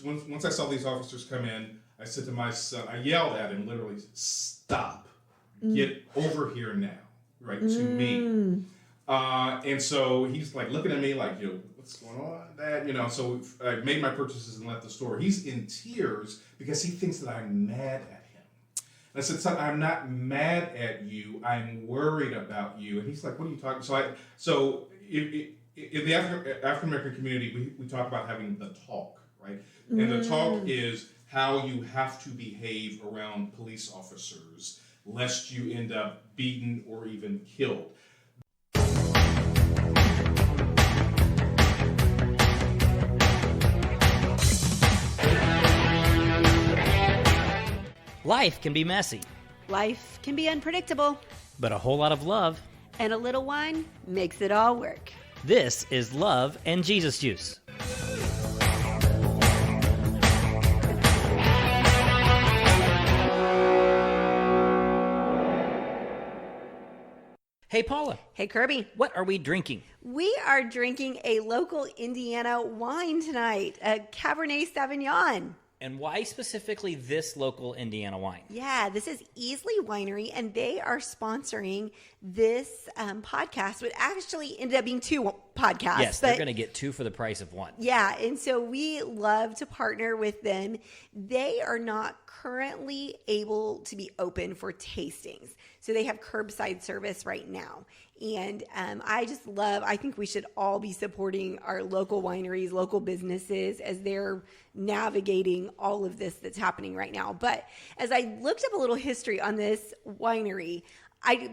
once I saw these officers come in, I said to my son, I yelled at him, literally, stop, get over here now, right, to me. And so he's like looking at me like, what's going on, Dad? So I made my purchases and left the store. He's in tears because he thinks that I'm mad at him. And I said, son, I'm not mad at you. I'm worried about you. And he's like, what are you talking? So in the African American community, we talk about having the talk, right? And the talk is how you have to behave around police officers lest you end up beaten or even killed. Life can be messy, Life can be unpredictable, but a whole lot of love. and a little wine makes it all work. This is Love and Jesus Juice. Hey, Paula. Hey, Kirby. What are we drinking? We are drinking a local Indiana wine tonight, a Cabernet Sauvignon. And why specifically this local Indiana wine? Yeah, this is Easley Winery, and they are sponsoring this podcast, which actually ended up being two podcasts. Yes, they're going to get two for the price of one. Yeah, and so we love to partner with them. They are not currently able to be open for tastings, so they have curbside service right now. And I think we should all be supporting our local wineries, local businesses as they're navigating all of this that's happening right now. But as I looked up a little history on this winery,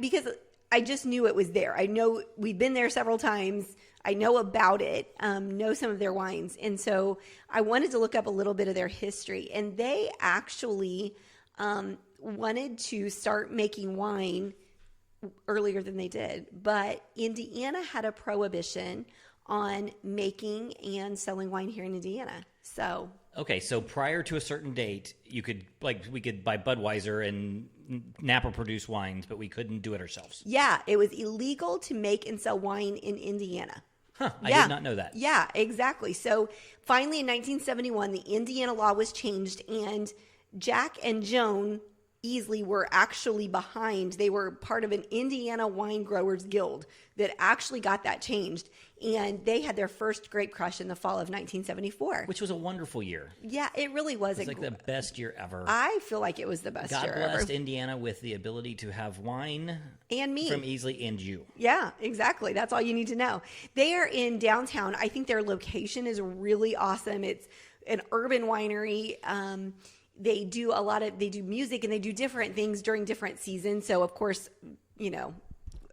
because I just knew it was there. I know we've been there several times. I know about it, know some of their wines. And so I wanted to look up a little bit of their history. And they actually wanted to start making wine earlier than they did. But Indiana had a prohibition on making and selling wine here in Indiana. So okay, so prior to a certain date, we could buy Budweiser and Napa produce wines, but we couldn't do it ourselves. yeah, it was illegal to make and sell wine in Indiana. Huh, I did not know that. Yeah, exactly. So finally in 1971, the Indiana law was changed, and Jack and Joan Easley were actually behind. They were part of an Indiana Wine Growers Guild that actually got that changed. And they had their first grape crush in the fall of 1974. Which was a wonderful year. Yeah, it really was. It was like the best year ever. I feel like it was the best God year blessed ever. Indiana with the ability to have wine And me. from Easley and you. Yeah, exactly. That's all you need to know. They are in downtown. I think their location is really awesome. It's an urban winery. They do music and they do different things during different seasons. So of course,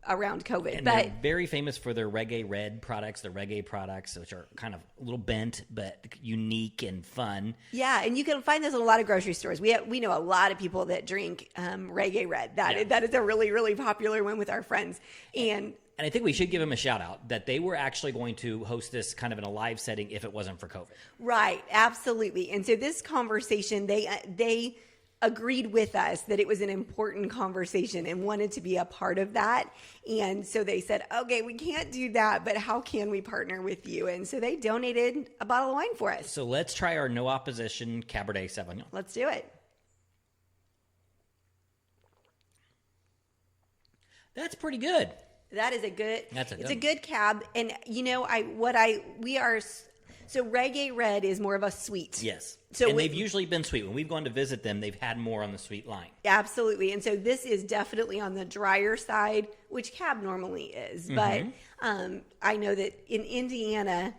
around COVID. And but they're very famous for their Reggae Red products, their reggae products, which are kind of a little bent but unique and fun. yeah, and you can find this in a lot of grocery stores. We know a lot of people that drink Reggae Red. That is a really, really popular one with our friends. And I think we should give them a shout out that they were actually going to host this kind of in a live setting if it wasn't for COVID. right, absolutely. And so this conversation, they agreed with us that it was an important conversation and wanted to be a part of that. And so they said, okay, we can't do that, but how can we partner with you? And so they donated a bottle of wine for us. So let's try our no opposition Cabernet Sauvignon. Let's do it. That's pretty good. That is a good. That's a it's good a good cab, and so Reggae Red is more of a sweet. Yes. So and they've usually been sweet. When we've gone to visit them, they've had more on the sweet line. Absolutely, and so this is definitely on the drier side, which cab normally is. But I know that in Indiana,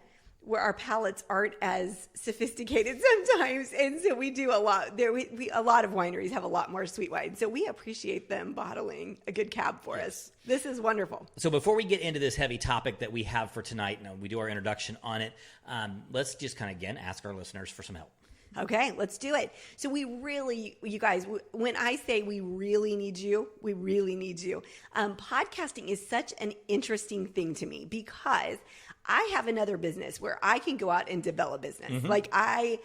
where our palates aren't as sophisticated sometimes, and so we do a lot there. A lot of wineries have a lot more sweet wine, so we appreciate them bottling a good cab for us. This is wonderful. So before we get into this heavy topic that we have for tonight, and we do our introduction on it, let's just kind of, again, ask our listeners for some help. Okay, let's do it. So you guys, when I say we really need you, we really need you. Podcasting is such an interesting thing to me because I have another business where I can go out and develop business. Mm-hmm. Like I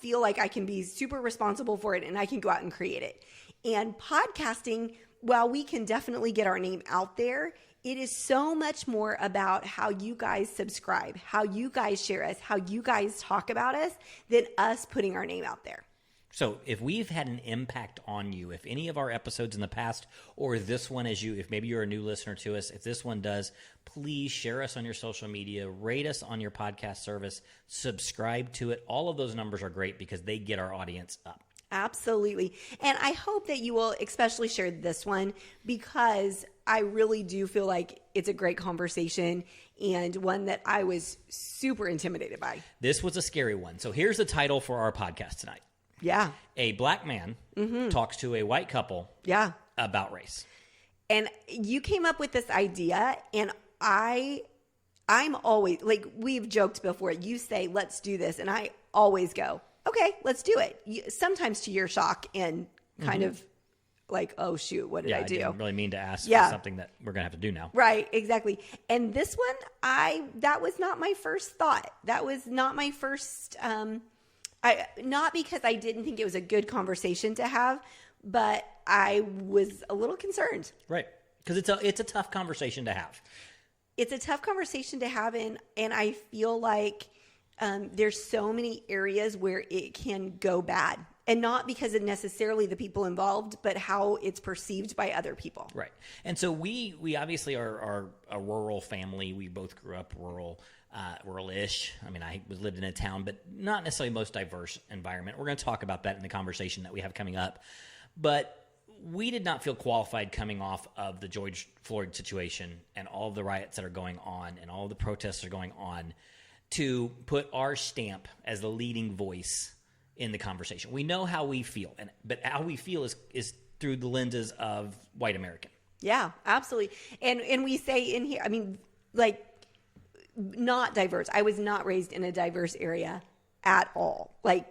feel like I can be super responsible for it and I can go out and create it. And podcasting, while we can definitely get our name out there, It is so much more about how you guys subscribe, how you guys share us, how you guys talk about us than us putting our name out there. So if we've had an impact on you, if any of our episodes in the past or this one if maybe you're a new listener to us, if this one does, please share us on your social media, rate us on your podcast service, subscribe to it. All of those numbers are great because they get our audience up. Absolutely. And I hope that you will especially share this one because I really do feel like it's a great conversation and one that I was super intimidated by. This was a scary one. So here's the title for our podcast tonight. Yeah. A black man talks to a white couple about race. And you came up with this idea, and I'm always, like, we've joked before, you say, let's do this, and I always go, okay, let's do it. Sometimes to your shock and kind of like, oh, shoot, what did I do? I didn't really mean to ask for something that we're going to have to do now. Right, exactly. And this one, that was not my first thought. That was not my first not because I didn't think it was a good conversation to have, but I was a little concerned. Right. Because it's a tough conversation to have. It's a tough conversation to have, and I feel like there's so many areas where it can go bad. And not because of necessarily the people involved, but how it's perceived by other people. Right. And so we obviously are a rural family. We both grew up rural-ish. I mean, I lived in a town, but not necessarily most diverse environment. We're going to talk about that in the conversation that we have coming up. But we did not feel qualified coming off of the George Floyd situation and all of the riots that are going on and all of the protests that are going on to put our stamp as the leading voice in the conversation. We know how we feel, but how we feel is through the lenses of white American. Yeah, absolutely. And we say in here, I mean, like, not diverse. I was not raised in a diverse area at all, like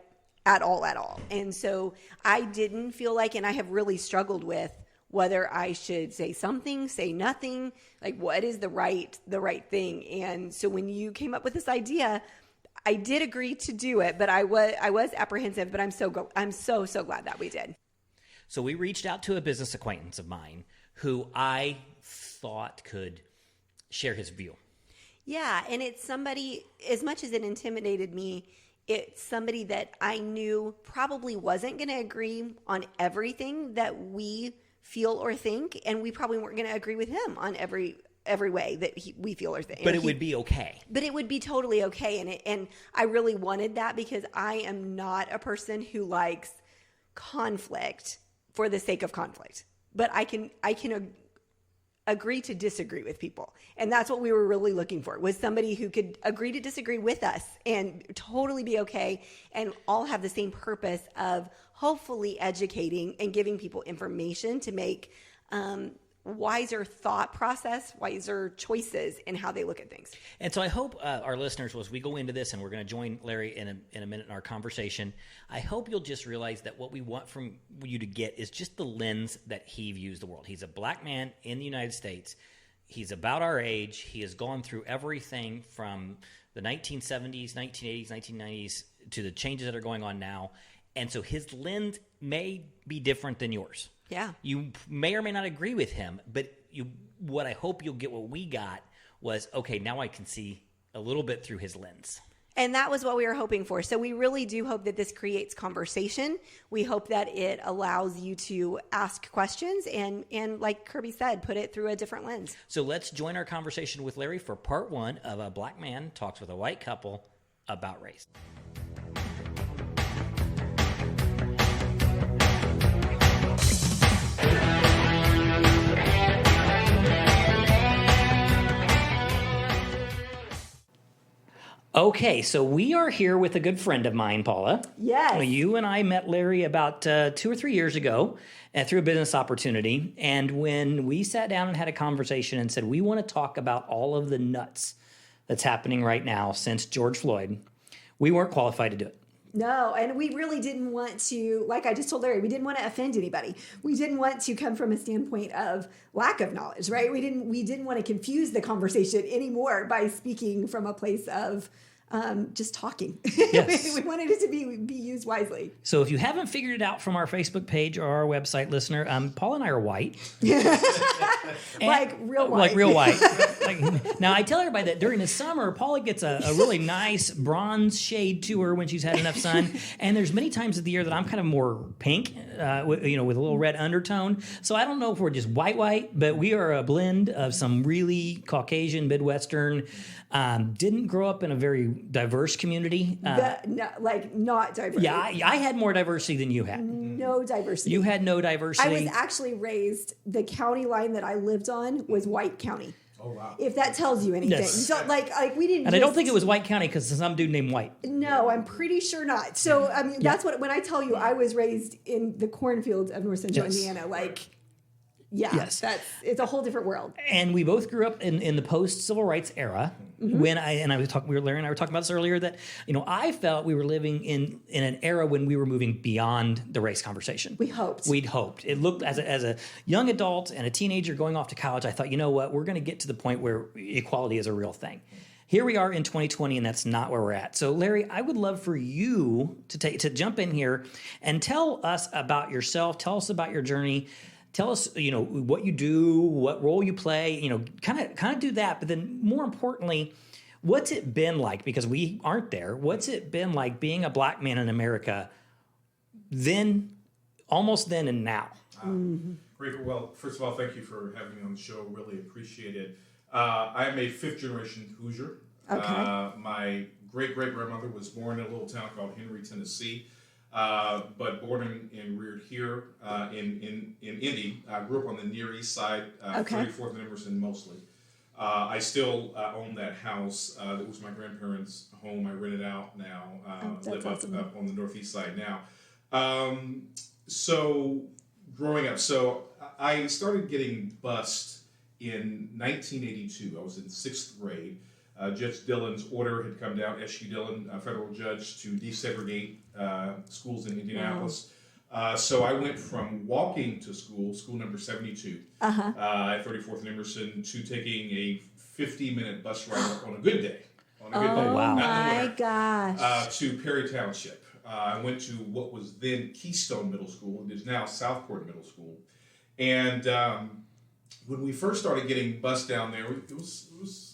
at all. And so I didn't feel like, and I have really struggled with whether I should say something, say nothing, like what is the right thing. And so when you came up with this idea, I did agree to do it, but I was apprehensive, but I'm so glad that we did. So we reached out to a business acquaintance of mine who I thought could share his view. Yeah, and it's somebody, as much as it intimidated me, it's somebody that I knew probably wasn't going to agree on everything that we feel or think, and we probably weren't going to agree with him on every way that we feel or think. But it would be okay. But it would be totally okay, and I really wanted that because I am not a person who likes conflict for the sake of conflict. But I can agree to disagree with people. And that's what we were really looking for, was somebody who could agree to disagree with us and totally be okay and all have the same purpose of hopefully educating and giving people information to make wiser thought process, wiser choices in how they look at things. And so I hope our listeners, as we go into this, and we're going to join Larry in a minute in our conversation, I hope you'll just realize that what we want from you to get is just the lens that he views the world. He's a black man in the United States. He's about our age. He has gone through everything from the 1970s, 1980s, 1990s to the changes that are going on now. And so his lens may be different than yours. Yeah. You may or may not agree with him, but what I hope you'll get what we got was, okay, now I can see a little bit through his lens. And that was what we were hoping for. So we really do hope that this creates conversation. We hope that it allows you to ask questions and like Kirby said, put it through a different lens. So let's join our conversation with Larry for part 1 of A Black Man Talks with a White Couple About Race. Okay, so we are here with a good friend of mine, Paula. Yes. You and I met Larry about 2 or 3 years ago through a business opportunity. And when we sat down and had a conversation and said, we want to talk about all of the nuts that's happening right now since George Floyd, we weren't qualified to do it. No, and we really didn't want to, like I just told Larry, we didn't want to offend anybody. We didn't want to come from a standpoint of lack of knowledge, right? We didn't want to confuse the conversation anymore by speaking from a place of just talking. Yes. We wanted it to be used wisely. So if you haven't figured it out from our Facebook page or our website, listener, Paul and I are white. Like real white. Like real white. Now, I tell everybody that during the summer, Paula gets a really nice bronze shade to her when she's had enough sun. And there's many times of the year that I'm kind of more pink, with a little red undertone. So I don't know if we're just white, but we are a blend of some really Caucasian, Midwestern, didn't grow up in a very diverse community. Not diverse. Yeah, I had more diversity than you had. No diversity. You had no diversity. I was actually raised, the county line that I lived on was White County. Oh, wow. If that tells you anything. Yes. So, we didn't. And I don't think it was White County because some dude named White. No, I'm pretty sure not. So, I mean, that's when I tell you I was raised in the cornfields of North Central Indiana, Yes. it's a whole different world. And we both grew up in the post-civil rights era. When Larry and I were talking about this earlier, that I felt we were living in an era when we were moving beyond the race conversation. We'd hoped. It looked as a young adult and a teenager going off to college. I thought, you know what, we're going to get to the point where equality is a real thing. Here we are in 2020, and that's not where we're at. So, Larry, I would love for you to jump in here and tell us about yourself. Tell us about your journey. Tell us, what you do, what role you play, kind of do that. But then more importantly, what's it been like? Because we aren't there. What's it been like being a black man in America almost then and now? Great. Well, first of all, thank you for having me on the show. Really appreciate it. I am a fifth generation Hoosier. Okay. My great-great-grandmother was born in a little town called Henry, Tennessee. But born and reared here in Indy. I grew up on the Near East Side, 34th and Emerson mostly. I still own that house. That was my grandparents' home. I rent it out now. Live up on the Northeast Side now. So growing up, I started getting bused in 1982. I was in sixth grade. Judge Dillon's order had come down, S.G. Dillon, a federal judge, to desegregate schools in Indianapolis. So I went from walking to school number 72, at 34th and Emerson, to taking a 50-minute bus ride on a good day. Oh, wow. My gosh. To Perry Township. I went to what was then Keystone Middle School. It is now Southport Middle School. And when we first started getting bused down there, it was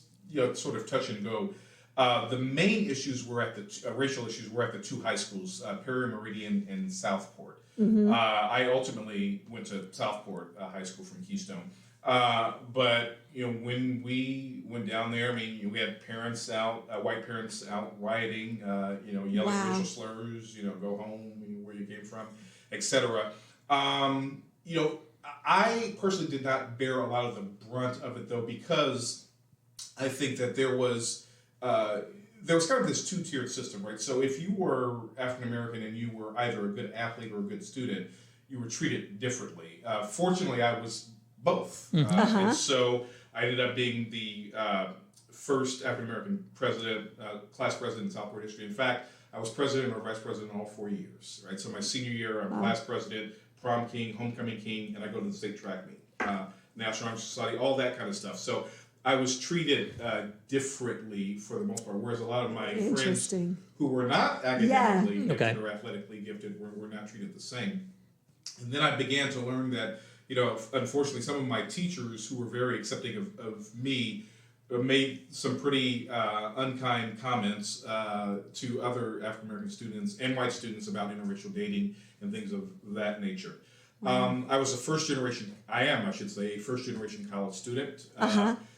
sort of touch and go. The main issues were racial issues were at the two high schools, Perry Meridian and Southport. I ultimately went to Southport High School from Keystone. But when we went down there, we had parents out, white parents out rioting, yelling racial slurs, go home, where you came from, etc. I personally did not bear a lot of the brunt of it though, because I think that there was kind of this two-tiered system, right? So if you were African American and you were either a good athlete or a good student, you were treated differently. Fortunately, I was both, and so I ended up being the first African American president, class president in Southport history. In fact, I was president or vice president all 4 years, right? So my senior year, I'm class president, prom king, homecoming king, and I go to the state track meet, National Honor Society, all that kind of stuff. So I was treated differently for the most part, whereas a lot of my friends who were not academically gifted or athletically gifted were not treated the same. And then I began to learn that, unfortunately, some of my teachers who were very accepting of me made some pretty unkind comments to other African American students and white students about interracial dating and things of that nature. I was a first generation college student.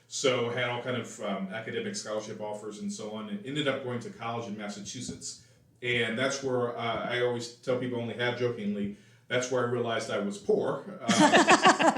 So had all kind of academic scholarship offers and so on, and ended up going to college in Massachusetts. And that's where I always tell people, only half jokingly, that's where I realized I was poor. So I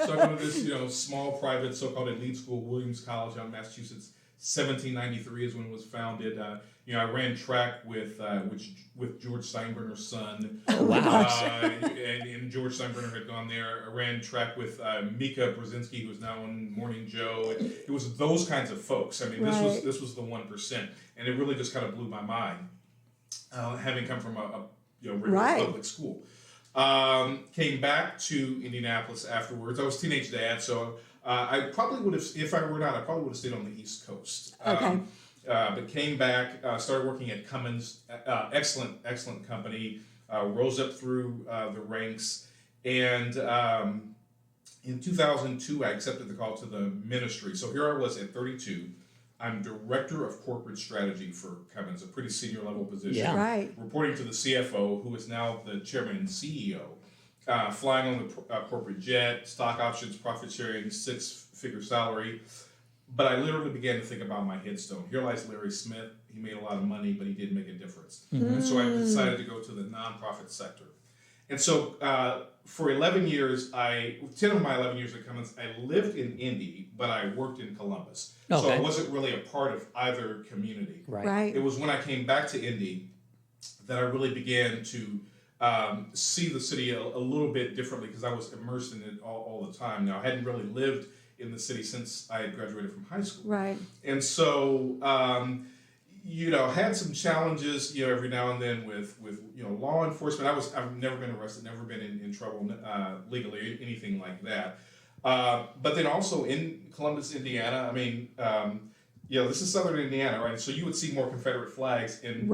go to this, small private so-called elite school, Williams College out in Massachusetts. 1793 is when it was founded. I ran track with George Steinbrenner's son. Oh, wow. And George Steinbrenner had gone there. I ran track with Mika Brzezinski, who's now on Morning Joe. It was those kinds of folks. This was the 1%, and it really just kind of blew my mind, having come from a regular public school. Came back to Indianapolis afterwards. I was teenage dad, so I probably would have, if I were not, I probably would have stayed on the East Coast. but came back, started working at Cummins, excellent company, rose up through the ranks, and in 2002, I accepted the call to the ministry. So here I was at 32. I'm director of corporate strategy for Cummins, a pretty senior level position. Yeah. Right. Reporting to the CFO, who is now the chairman and CEO. Flying on the corporate jet, stock options, profit sharing, 6-figure salary. But I literally began to think about my headstone. Here lies Larry Smith. He made a lot of money, but he did make a difference. And so I decided to go to the nonprofit sector. And so for 11 years, 10 of my 11 years at Cummins, I lived in Indy, but I worked in Columbus. Okay. So I wasn't really a part of either community. Right. It was when I came back to Indy that I really began to see the city a little bit differently because I was immersed in it all the time. Now, I hadn't really lived in the city since I had graduated from high school. Right. And so, had some challenges, every now and then with law enforcement. I've never been arrested, never been in trouble legally, anything like that. But then also in Columbus, Indiana, I mean, this is southern Indiana, right? So you would see more Confederate flags in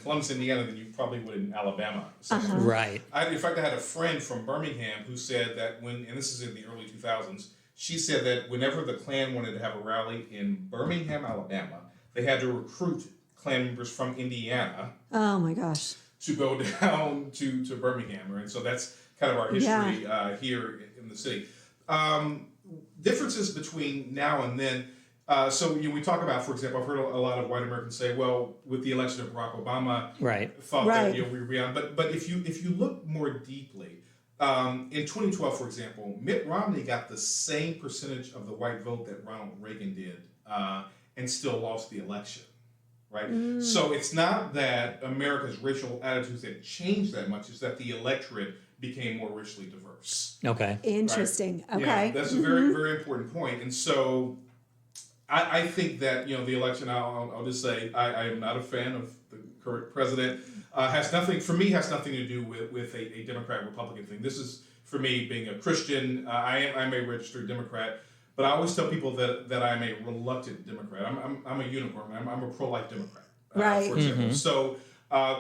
Columbus, Indiana than you probably would in Alabama. Right. In fact, I had a friend from Birmingham who said that and this is in the early 2000s, she said that whenever the Klan wanted to have a rally in Birmingham, Alabama, they had to recruit Klan members from Indiana. Oh my gosh. To go down to Birmingham, right? So that's kind of our history here in the city. Differences between now and then. We talk about, for example, I've heard a lot of white Americans say, well, with the election of Barack Obama, thought that we were beyond. But if you look more deeply, in 2012, for example, Mitt Romney got the same percentage of the white vote that Ronald Reagan did, and still lost the election. Right? So it's not that America's racial attitudes had changed that much, it's that the electorate became more racially diverse. Okay. Interesting. Right? Okay. Yeah, that's a very, very important point. And so I think that, the election, I'll just say, I am not a fan of the current president. Has nothing to do with a Democrat-Republican thing. This is, for me, being a Christian, I'm a registered Democrat. But I always tell people that I'm a reluctant Democrat. I'm a unicorn. I'm a pro-life Democrat, for example. So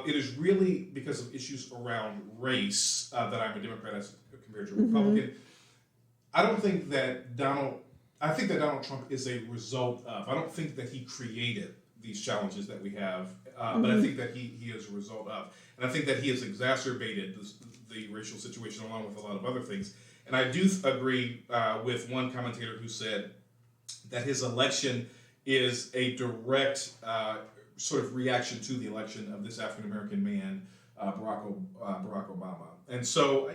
it is really because of issues around race that I'm a Democrat as compared to a Republican. I think that Donald Trump is a result of. I don't think that he created these challenges that we have, but I think that he is a result of. And I think that he has exacerbated the racial situation along with a lot of other things. And I do agree with one commentator who said that his election is a direct sort of reaction to the election of this African American man, Barack Obama. And so,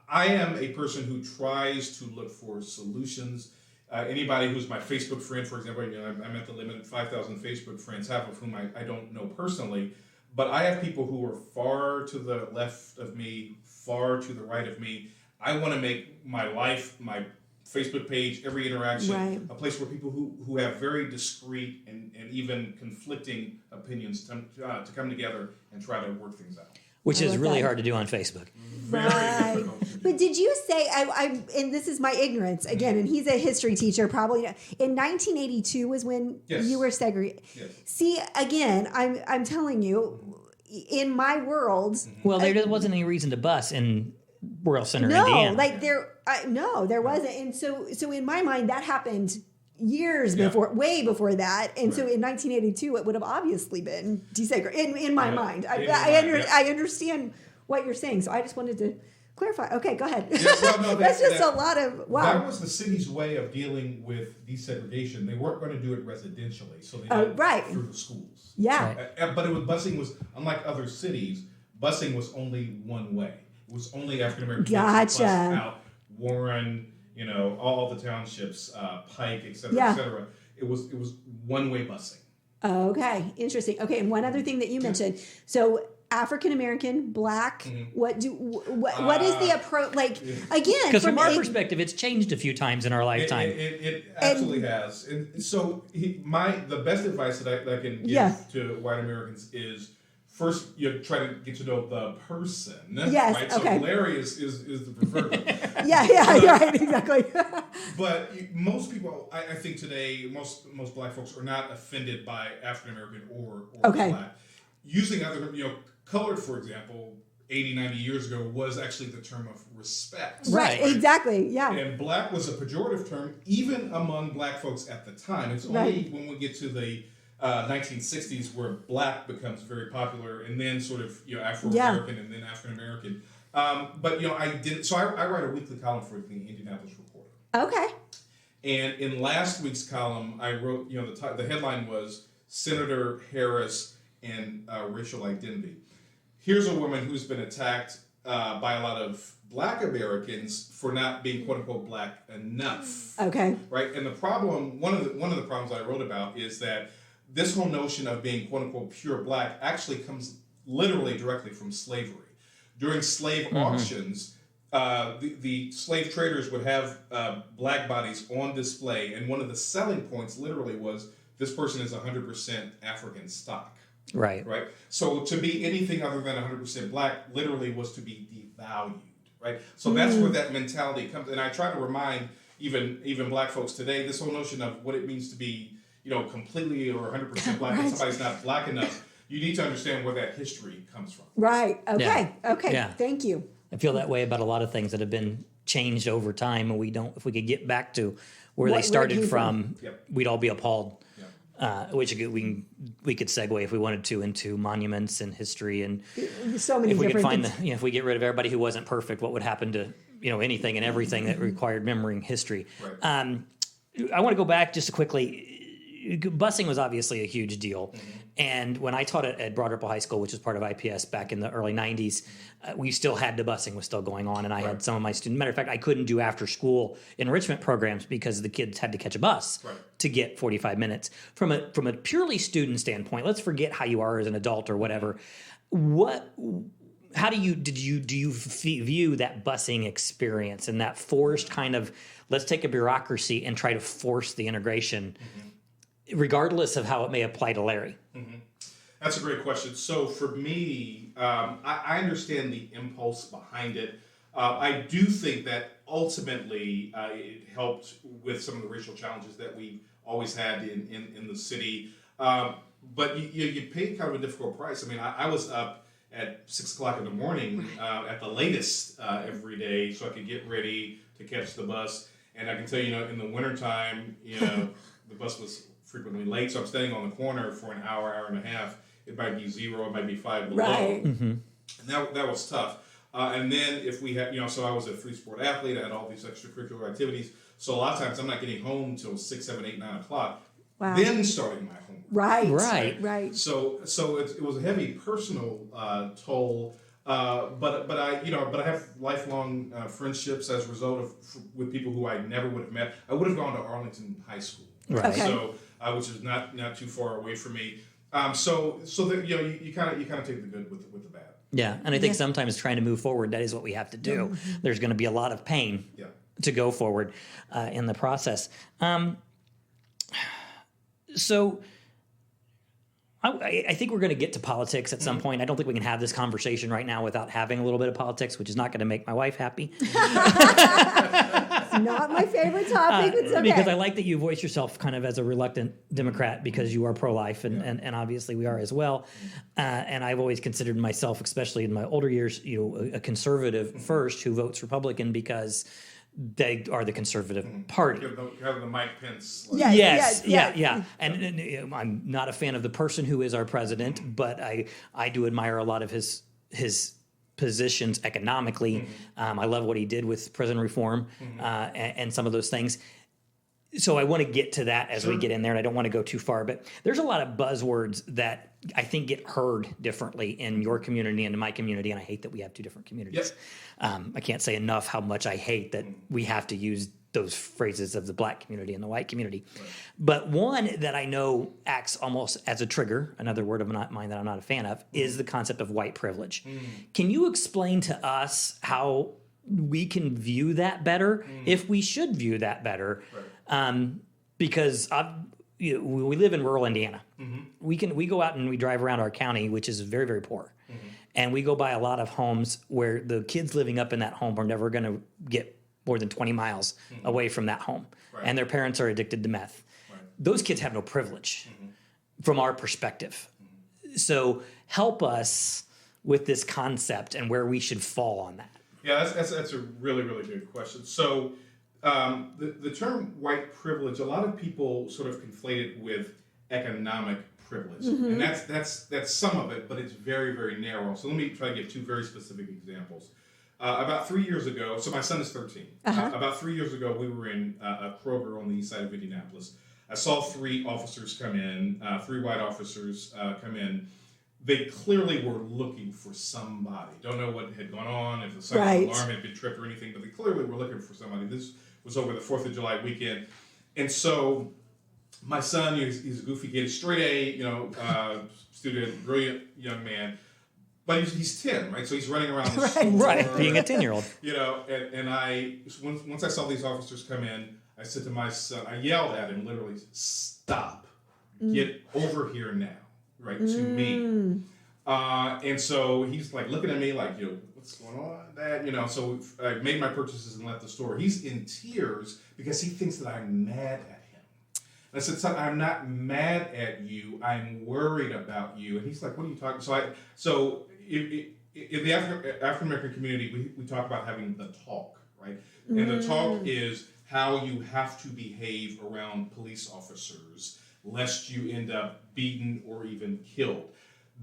I am a person who tries to look for solutions. Anybody who's my Facebook friend, for example, I'm at the limit of 5,000 Facebook friends, half of whom I don't know personally. But I have people who are far to the left of me, far to the right of me. I want to make my life, my Facebook page, every interaction, a place where people who have very discreet and even conflicting opinions to come together and try to work things out. Which is really hard to do on Facebook. Right. But did you say, and this is my ignorance again, and he's a history teacher, probably in 1982 was when you were segregated. Yes. See, again, I'm telling you, in my world. Well, there wasn't any reason to bus in Rural Center, Indiana. No, there wasn't. And so in my mind, that happened years before, way before that. And so in 1982, it would have obviously been desegregated in my mind. I understand what you're saying. So I just wanted to clarify. Okay, go ahead. That's just a lot of, wow. That was the city's way of dealing with desegregation. They weren't going to do it residentially. So they did it through the schools. Yeah. But busing was, unlike other cities, busing was only one way. It was only African American kids out. Warren, all the townships, Pike, et cetera. It was one-way busing. Okay, interesting. Okay, and one other thing that you mentioned. So African American, Black. What is the approach? Like again, because from our perspective, it's changed a few times in our lifetime. It absolutely has. And so the best advice that I can give to white Americans is first you try to get to know the person. Yes, Right. okay. So Larry is the preferred one. Yeah, right, exactly. But most people, I think today, most black folks are not offended by African American or Okay. black. Using other, colored, for example, 80, 90 years ago was actually the term of respect. Right, exactly. Yeah. And black was a pejorative term even among black folks at the time. It's only when we get to the 1960s where black becomes very popular, and then sort of Afro-American and then African American. But I did. So I write a weekly column for the Indianapolis Reporter. Okay. And in last week's column, I wrote, the headline was Senator Harris and Racial Identity. Here's a woman who's been attacked by a lot of black Americans for not being quote unquote black enough. Okay. Right. And the problem, one of the problems I wrote about is that this whole notion of being quote unquote pure black actually comes literally directly from slavery. During slave auctions, the slave traders would have black bodies on display, and one of the selling points literally was this person is 100% African stock. Right. Right. So to be anything other than 100% black literally was to be devalued. Right. So that's where that mentality comes. And I try to remind even black folks today this whole notion of what it means to be completely or 100% black and somebody's not black enough. You need to understand where that history comes from. Right. Okay. Yeah. Okay. Yeah. Thank you. I feel that way about a lot of things that have been changed over time, and if we could get back to where Where they it started came from, Yep. we'd all be appalled. Yep. Which we could segue if we wanted to into monuments and history, and So many if we could different find things. if we get rid of everybody who wasn't perfect, what would happen to anything and everything that required memorying history? Right. I want to go back just quickly. Busing was obviously a huge deal. And when I taught at Broad Ripple High School, which was part of IPS back in the early 90s, we still had the busing was still going on. And I had some of my students. Matter of fact, I couldn't do after school enrichment programs because the kids had to catch a bus to get 45 minutes. From a purely student standpoint, let's forget how you are as an adult or whatever. How do you view that busing experience and that forced kind of, let's take a bureaucracy and try to force the integration, regardless of how it may apply to Larry? That's a great question. So for me, I understand the impulse behind it. I do think that ultimately it helped with some of the racial challenges that we always had in the city. But you paid kind of a difficult price. I mean, I was up at 6 o'clock in the morning at the latest every day so I could get ready to catch the bus. And I can tell you, in the wintertime, the bus was frequently late. So I'm standing on the corner for an hour and a half. It might be 0, it might be 5 below. Right. And that was tough. And then if we had, so I was a free sport athlete. I had all these extracurricular activities. So a lot of times I'm not getting home till 6, 7, 8, 9 o'clock. Wow. Then starting my homework. Right. So it was a heavy personal toll. But I have lifelong friendships as a result with people who I never would have met. I would have gone to Arlington High School. Right. Okay. So which is not too far away from me. So that, you kind of take the good with the bad. Yeah, and I think sometimes trying to move forward, that is what we have to do. There's going to be a lot of pain to go forward in the process. So I think we're going to get to politics at some point. I don't think we can have this conversation right now without having a little bit of politics, which is not going to make my wife happy. It's not my favorite topic. It's okay. Because I like that you voice yourself kind of as a reluctant Democrat because you are pro-life, and obviously we are as well. And I've always considered myself, especially in my older years, a conservative first who votes Republican because they are the conservative party. Have the Mike Pence. Yes. And I'm not a fan of the person who is our president, but I do admire a lot of his positions economically. I love what he did with prison reform and some of those things. So I want to get to that as we get in there, and I don't want to go too far. But there's a lot of buzzwords that I think get heard differently in your community and in my community, and I hate that we have two different communities. I can't say enough how much I hate that we have to use those phrases of the black community and the white community. Right. But one that I know acts almost as a trigger, another word of mine that I'm not a fan of, is the concept of white privilege. Can you explain to us how we can view that better, if we should view that better? Right. Because we live in rural Indiana. We go out and we drive around our county, which is very, very poor. And we go by a lot of homes where the kids living up in that home are never going to get more than 20 miles away from that home. Right. And their parents are addicted to meth. Right. Those kids have no privilege from our perspective. So help us with this concept and where we should fall on that. Yeah, that's a really, really good question. So the term white privilege, a lot of people sort of conflate it with economic privilege. And that's some of it, but it's very, very narrow. So let me try to give two very specific examples. About 3 years ago, so my son is 13. About 3 years ago, we were in a Kroger on the east side of Indianapolis. I saw three officers come in, three white officers come in. They clearly were looking for somebody. Don't know what had gone on, if the silent alarm had been tripped or anything, but they clearly were looking for somebody. This was over the 4th of July weekend. And so my son, he's a goofy kid, straight A, student, brilliant young man. But he's 10, right? So he's running around the store. Right, being a 10-year-old. And once I saw these officers come in, I said to my son, I yelled at him literally, stop, get over here now, right, to me. And so he's like looking at me like, what's going on, Dad? So I made my purchases and left the store. He's in tears because he thinks that I'm mad at him. And I said, son, I'm not mad at you. I'm worried about you. And he's like, what are you talking? So in the African American community, we talk about having the talk, right? And the talk is how you have to behave around police officers lest you end up beaten or even killed.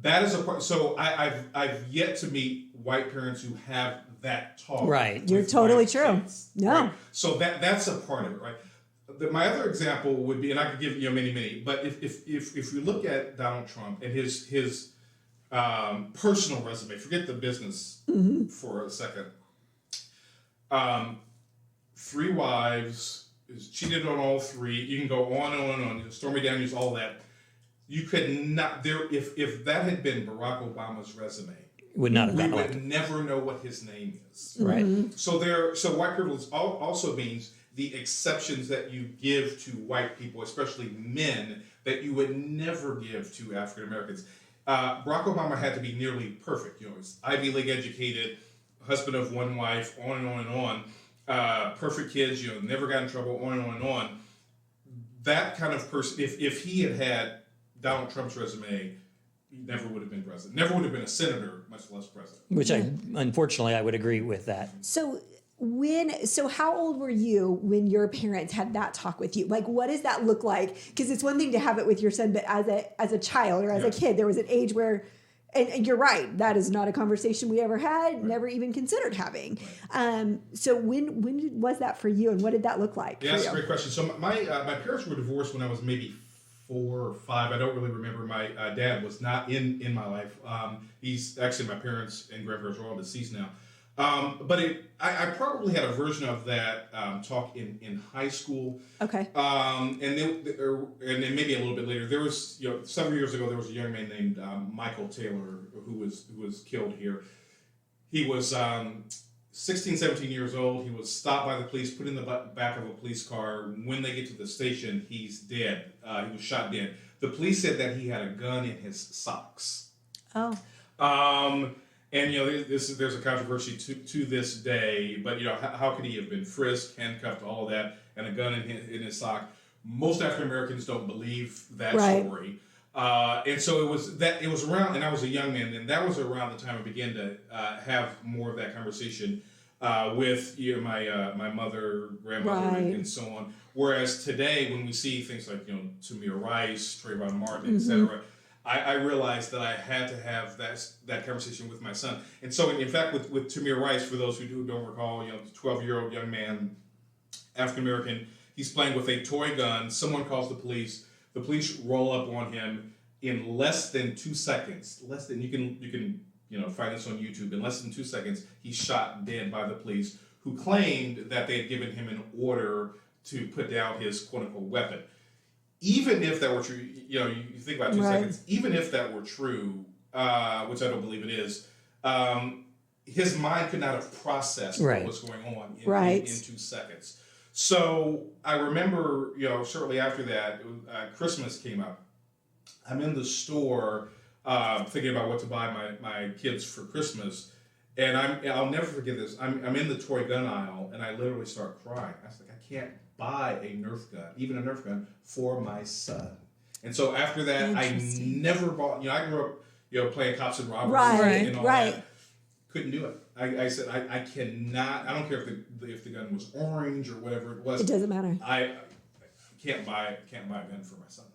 That is a part. So I've yet to meet white parents who have that talk. Right, you're totally true. Kids, No, right? So that's a part of it, right? My other example would be, and I could give many, but if you look at Donald Trump and his personal resume, forget the business for a second. 3 wives, is cheated on all 3. You can go on and on and on. Stormy Daniels, all that. You could not if that had been Barack Obama's resume, Would not have we gotten would elected. never know what his name is. Right. So white privilege also means the exceptions that you give to white people, especially men, that you would never give to African Americans. Barack Obama had to be nearly perfect. He's Ivy League educated, husband of 1 wife, on and on and on. Perfect kids, never got in trouble, on and on and on. That kind of person, if he had Donald Trump's resume, he never would have been president. Never would have been a senator, much less president. Which unfortunately, I would agree with that. So how old were you when your parents had that talk with you? Like, what does that look like? Because it's one thing to have it with your son, but as a child or as a kid, there was an age where, and you're right, that is not a conversation we ever had, never even considered having. So when was that for you, and what did that look like? Yeah, that's a great question. So my parents were divorced when I was maybe 4 or 5. I don't really remember. My dad was not in my life. He's actually, my parents and grandparents are all deceased now. But I probably had a version of that talk in high school. Okay. And then maybe a little bit later. There was, several years ago, there was a young man named Michael Taylor who was killed here. He was 16, 17 years old. He was stopped by the police, put in the back of a police car. When they get to the station, he's dead. He was shot dead. The police said that he had a gun in his socks. Oh. And there's a controversy to this day, but how could he have been frisked, handcuffed, all of that, and a gun in his sock? Most African Americans don't believe that story, and so it was around, and I was a young man, and that was around the time I began to have more of that conversation with my mother, grandmother, and so on. Whereas today, when we see things like Tamir Rice, Trayvon Martin, etc. I realized that I had to have that conversation with my son. And so, in fact, with Tamir Rice, for those who don't recall, 12-year-old young man, African-American, he's playing with a toy gun. Someone calls the police. The police roll up on him in less than 2 seconds. You can find this on YouTube. In less than 2 seconds, he's shot dead by the police, who claimed that they had given him an order to put down his quote-unquote weapon. Even if that were true, you think about 2 seconds, even if that were true, which I don't believe it is, his mind could not have processed what was going on in 2 seconds. So I remember, shortly after that, Christmas came up. I'm in the store thinking about what to buy my kids for Christmas. And I'll never forget this. I'm in the toy gun aisle, and I literally start crying. I was like, I can't buy a Nerf gun, even a Nerf gun, for my son. And so after that, I never bought. I grew up, playing cops and robbers, and all that. Couldn't do it. I said I cannot. I don't care if the gun was orange or whatever it was. It doesn't matter. I can't buy a gun for my son,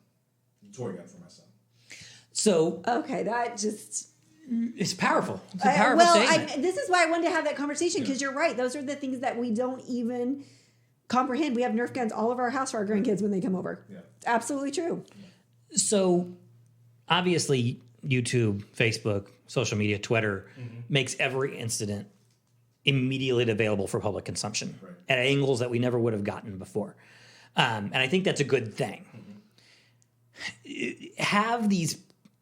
a toy gun for my son. So okay, that just. It's powerful. It's a powerful statement. This is why I wanted to have that conversation, because you're right. Those are the things that we don't even comprehend. We have Nerf guns all over our house for our grandkids when they come over. Yeah. It's absolutely true. So obviously YouTube, Facebook, social media, Twitter makes every incident immediately available for public consumption at angles that we never would have gotten before. And I think that's a good thing. Have these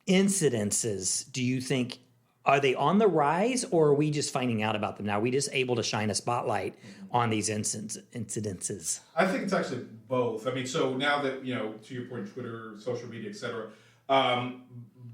incidences, do you think, are they on the rise, or are we just finding out about them now? Are we just able to shine a spotlight on these incidences? I think it's actually both. I mean, so now that, to your point, Twitter, social media, et cetera,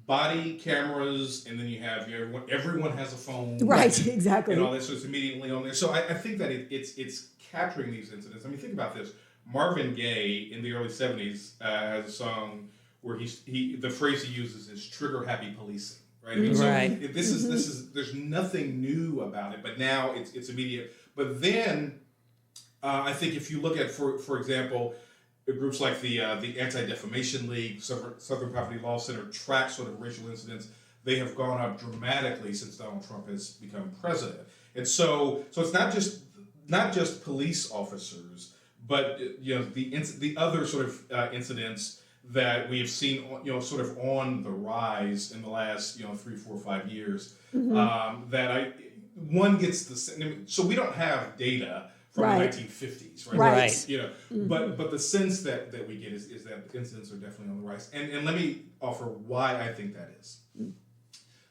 body cameras, and then you have everyone has a phone. Right, exactly. And all this, so it's immediately on there. So I think that it's capturing these incidents. I mean, think about this. Marvin Gaye in the early 70s has a song where the phrase he uses is trigger happy policing, right? I mean, so this is there's nothing new about it, but now it's immediate. But then I think if you look at, for example, groups like the Anti-Defamation League, Southern Poverty Law Center track sort of racial incidents, they have gone up dramatically since Donald Trump has become president. And so it's not just police officers, but the other sort of incidents that we have seen, sort of on the rise in the last, 3, 4, 5 years. One gets so we don't have data from the 1950s, right? But the sense that we get is that incidents are definitely on the rise. And let me offer why I think that is.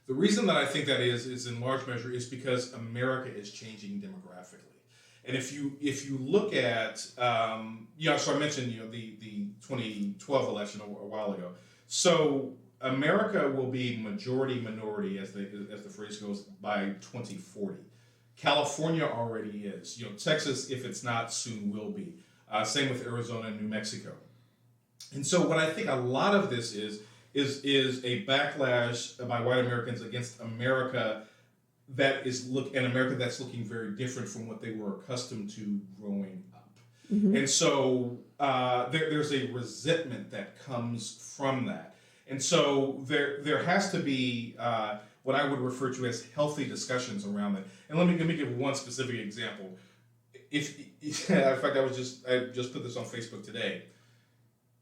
The reason that I think that is in large measure is because America is changing demographically. And if you look at, so I mentioned, the 2012 election a while ago. So America will be majority minority, as the phrase goes, by 2040. California already is. Texas, if it's not, soon will be. Same with Arizona and New Mexico. And so what I think a lot of this is a backlash by white Americans against America America that's looking very different from what they were accustomed to growing up. And so there's a resentment that comes from that. And so there has to be what I would refer to as healthy discussions around that. And let me give one specific example. In fact, I just put this on Facebook today.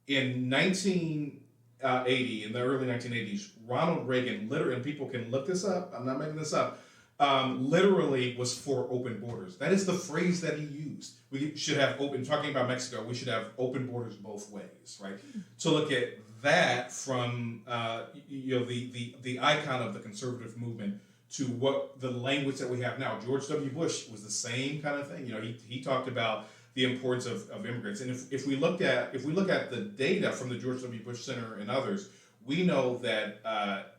In 1980, in the early 1980s, Ronald Reagan, literally, and people can look this up, I'm not making this up, literally was for open borders. That is the phrase that he used. We should have talking about Mexico, we should have open borders both ways, right? So look at that from, the icon of the conservative movement to what the language that we have now. George W. Bush was the same kind of thing. He talked about the importance of immigrants. And if we look at the data from the George W. Bush Center and others, we know that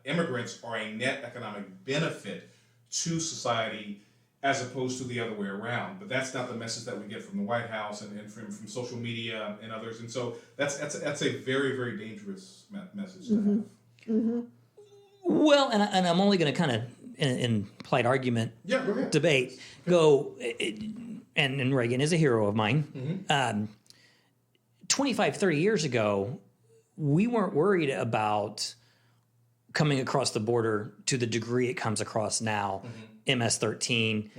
immigrants are a net economic benefit to society as opposed to the other way around. But that's not the message that we get from the White House and from social media and others. And so that's a very, very dangerous message to have. Well, and I'm only going to kind of, in polite argument, debate, and Reagan is a hero of mine. 25, 30 years ago, we weren't worried about coming across the border to the degree it comes across now. MS-13,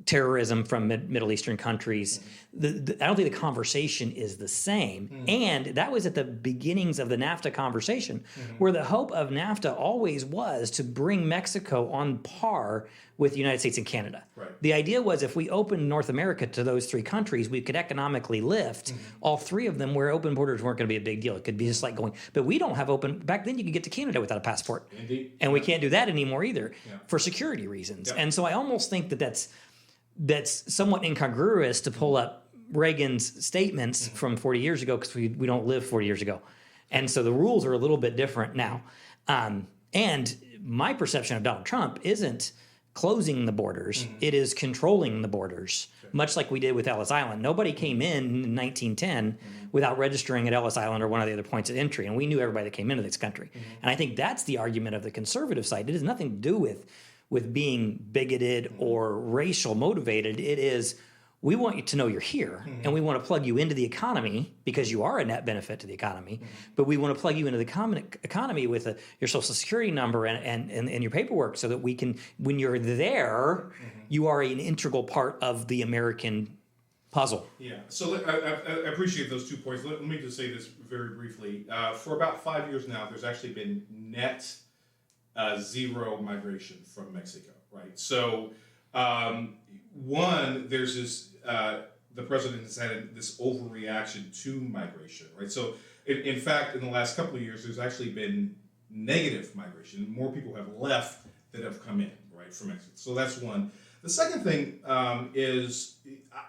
terrorism from Middle Eastern countries. I don't think the conversation is the same. And that was at the beginnings of the NAFTA conversation, where the hope of NAFTA always was to bring Mexico on par with the United States and Canada. Right. The idea was if we opened North America to those three countries, we could economically lift all three of them, where open borders weren't going to be a big deal. It could be just like going, but we don't have open, back then you could get to Canada without a passport. Indeed. And we can't do that anymore either for security reasons. And so I almost think that's somewhat incongruous to pull up Reagan's statements from 40 years ago because we don't live 40 years ago. And so the rules are a little bit different now. And my perception of Donald Trump isn't closing the borders. It is controlling the borders, much like we did with Ellis Island. Nobody came in 1910 without registering at Ellis Island or one of the other points of entry. And we knew everybody that came into this country. And I think that's the argument of the conservative side. It has nothing to do with being bigoted or racial motivated. It is, we want you to know you're here, and we want to plug you into the economy because you are a net benefit to the economy. But we want to plug you into the economy with your social security number and your paperwork, so that we can, when you're there, you are an integral part of the American puzzle. Yeah. So I appreciate those 2 points. Let me just say this very briefly. For about 5 years now, there's actually been net zero migration from Mexico. Right. So one, there's this. The president has had this overreaction to migration, right? So, in fact, in the last couple of years, there's actually been negative migration. More people have left than have come in, right, from Mexico. So that's one. The second thing is,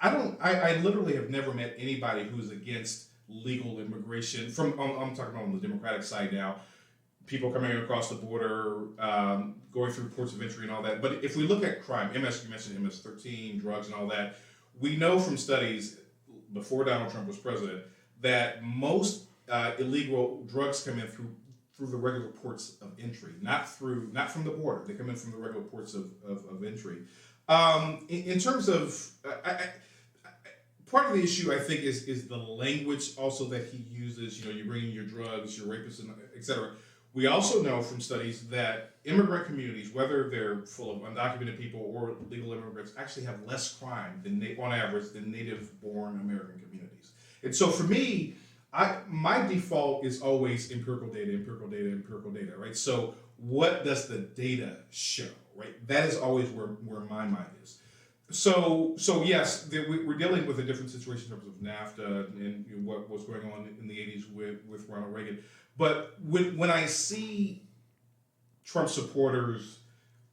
I literally have never met anybody who's against legal immigration. I'm talking about on the Democratic side now. People coming across the border, going through ports of entry and all that. But if we look at crime, you mentioned MS-13, drugs and all that, we know from studies before Donald Trump was president that most illegal drugs come in through the regular ports of entry, not from the border. They come in from the regular ports of entry. In terms of, part of the issue I think is the language also that he uses. You bring in your drugs, your rapists, and et cetera. We also know from studies that immigrant communities, whether they're full of undocumented people or legal immigrants, actually have less crime on average than native-born American communities. And so for me, my default is always empirical data, right? So what does the data show, right? That is always where my mind is. So yes, we're dealing with a different situation in terms of NAFTA and what was going on in the 80s with Ronald Reagan. But when I see Trump supporters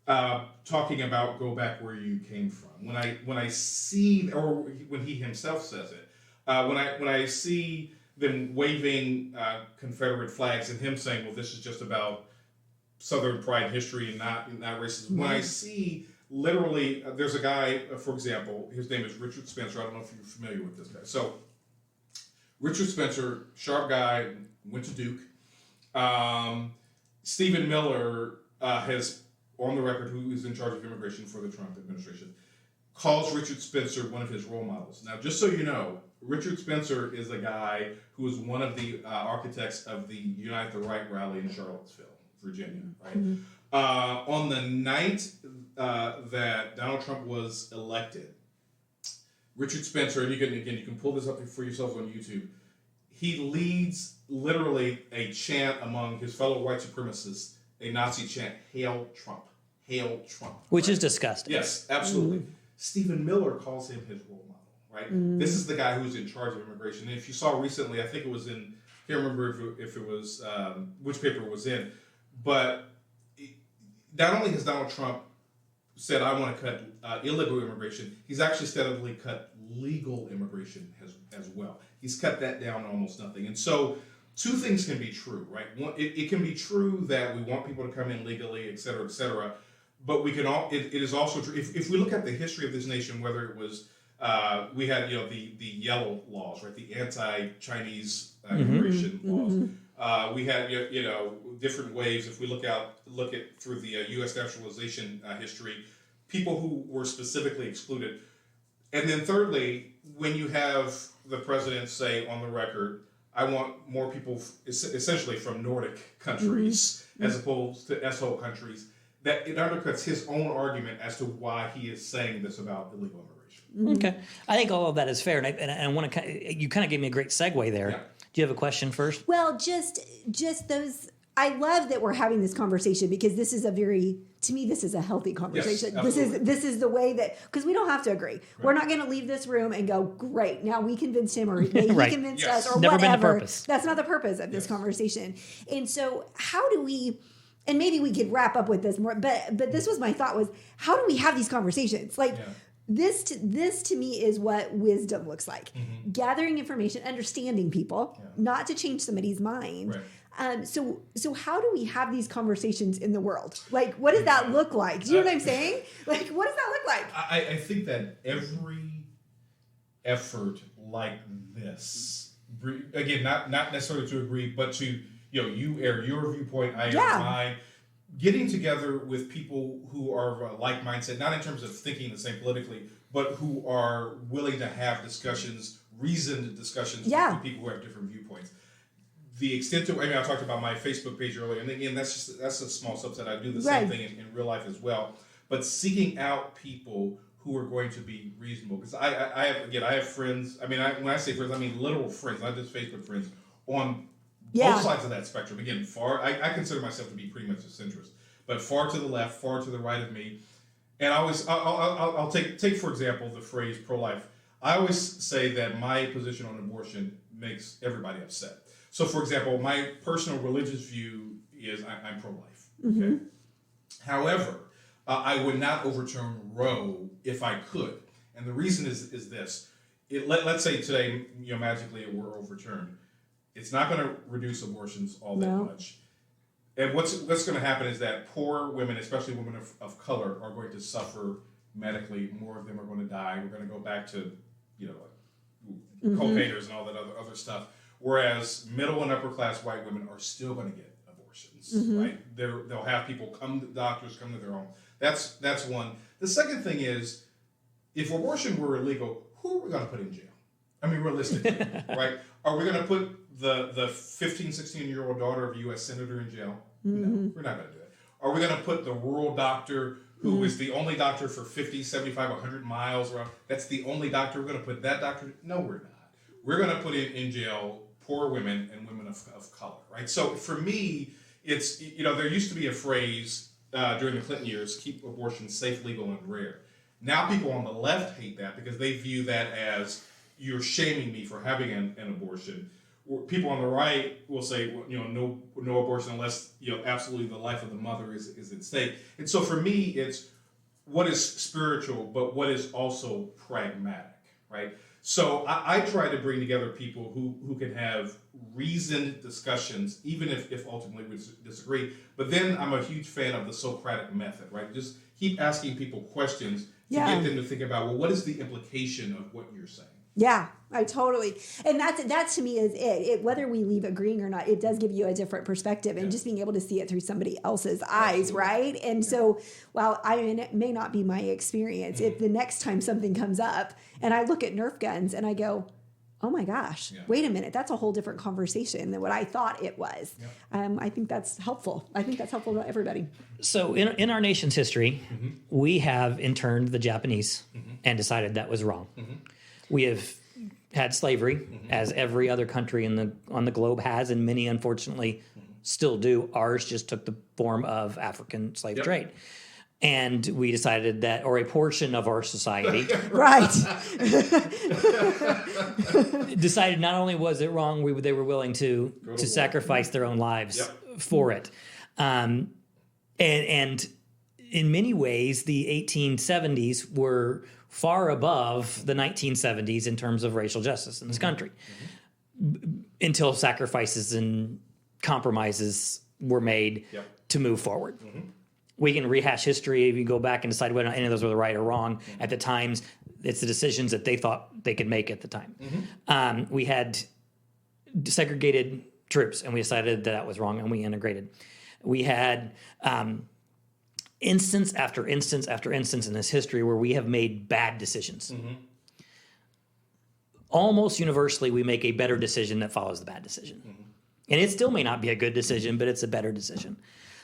talking about go back where you came from, when I see, or when he himself says it, when I see them waving Confederate flags and him saying, well, this is just about Southern pride history and not racism. When I see literally, there's a guy, for example, his name is Richard Spencer. I don't know if you're familiar with this guy. So Richard Spencer, sharp guy, went to Duke. Stephen Miller has, on the record, who is in charge of immigration for the Trump administration, calls Richard Spencer one of his role models. Now, just so you know, Richard Spencer is a guy who was one of the architects of the Unite the Right rally in Charlottesville, Virginia, right? Mm-hmm. On the night that Donald Trump was elected, Richard Spencer, and you can pull this up for yourselves on YouTube, he leads literally a chant among his fellow white supremacists, a Nazi chant, Hail Trump, Hail Trump. Which is disgusting. Yes, absolutely. Mm-hmm. Stephen Miller calls him his role model, right? Mm-hmm. This is the guy who's in charge of immigration. And if you saw recently, I think it was in, I can't remember if it was, which paper it was in, but not only has Donald Trump said, I want to cut illegal immigration, he's actually steadily cut legal immigration as well. He's cut that down to almost nothing. And so two things can be true, right? One, it can be true that we want people to come in legally, et cetera, but we can it is also true. If we look at the history of this nation, whether it was, we had, the yellow laws, right? The anti-Chinese immigration laws. We had, different waves. If we look at through the U.S. naturalization history, people who were specifically excluded. And then thirdly, when you have the president say on the record, I want more people essentially from Nordic countries as opposed to SO countries, that it undercuts his own argument as to why he is saying this about illegal immigration. Okay. I think all of that is fair. And I want to, you kind of gave me a great segue there. Yeah. Do you have a question first? Well, just those, I love that we're having this conversation because this is to me, this is a healthy conversation. Yes, this is the way that, because we don't have to agree. Right. We're not going to leave this room and go, great, now we convinced him or he convinced us or Never whatever. Been the purpose. That's not the purpose of this conversation. And so how do we, and maybe we could wrap up with this more, but this was my thought was, how do we have these conversations? Like, This to me is what wisdom looks like. Gathering information, understanding people, not to change somebody's mind. Right. So how do we have these conversations in the world? Like, what does that look like? Do you know what I'm saying? Like, what does that look like? I think that every effort like this, again, not necessarily to agree, but to, you air your viewpoint, I air mine. Getting together with people who are of a like mindset, not in terms of thinking the same politically, but who are willing to have discussions, reasoned discussions with people who have different viewpoints. The extent to, I talked about my Facebook page earlier, and again, that's a small subset. I do the same thing in real life as well. But seeking out people who are going to be reasonable, because I have friends. When I say friends, I mean literal friends, not just Facebook friends, on both sides of that spectrum. Again, I consider myself to be pretty much a centrist, but far to the left, far to the right of me. And I'll take for example the phrase pro-life. I always say that my position on abortion makes everybody upset. So, for example, my personal religious view is I'm pro-life. Okay. However, I would not overturn Roe if I could, and the reason is this: let's say today, magically it were overturned. It's not going to reduce abortions all that much. And what's going to happen is that poor women, especially women of color, are going to suffer medically. More of them are going to die. We're going to go back to, co-payers and all that other stuff. Whereas middle and upper class white women are still going to get abortions, right? They'll have people doctors come to their home. That's one. The second thing is, if abortion were illegal, who are we going to put in jail? Realistically, right? Are we going to put the 15, 16-year-old daughter of a U.S. senator in jail? No, we're not going to do that. Are we going to put the rural doctor who is the only doctor for 50, 75, 100 miles around? That's the only doctor. We're going to put that doctor? No, we're not. We're going to put in jail poor women and women of color, right? So for me, it's, there used to be a phrase during the Clinton years, keep abortion safe, legal, and rare. Now people on the left hate that because they view that as you're shaming me for having an abortion. People on the right will say, no abortion unless, absolutely the life of the mother is at stake. And so for me, it's what is spiritual, but what is also pragmatic, right? So I try to bring together people who can have reasoned discussions, even if ultimately we disagree. But then I'm a huge fan of the Socratic method, right? Just keep asking people questions to get them to think about, well, what is the implication of what you're saying? Yeah, I totally. And that to me is it. Whether we leave agreeing or not, it does give you a different perspective and just being able to see it through somebody else's eyes, right? And so while it may not be my experience, if the next time something comes up and I look at Nerf guns and I go, oh my gosh, wait a minute, that's a whole different conversation than what I thought it was. I think that's helpful. I think that's helpful to everybody. So in our nation's history, we have interned the Japanese and decided that was wrong. We have had slavery, as every other country on the globe has, and many, unfortunately, still do. Ours just took the form of African slave trade. And we decided that, or a portion of our society, decided not only was it wrong, they were willing to sacrifice their own lives for it. And in many ways, the 1870s were far above the 1970s in terms of racial justice in this country, until sacrifices and compromises were made to move forward. We can rehash history if you go back and decide whether any of those were right or wrong. At the times, it's the decisions that they thought they could make at the time. We had segregated troops, and we decided that was wrong, and we integrated. We had instance after instance after instance in this history where we have made bad decisions. Almost universally, we make a better decision that follows the bad decision. And it still may not be a good decision, but it's a better decision.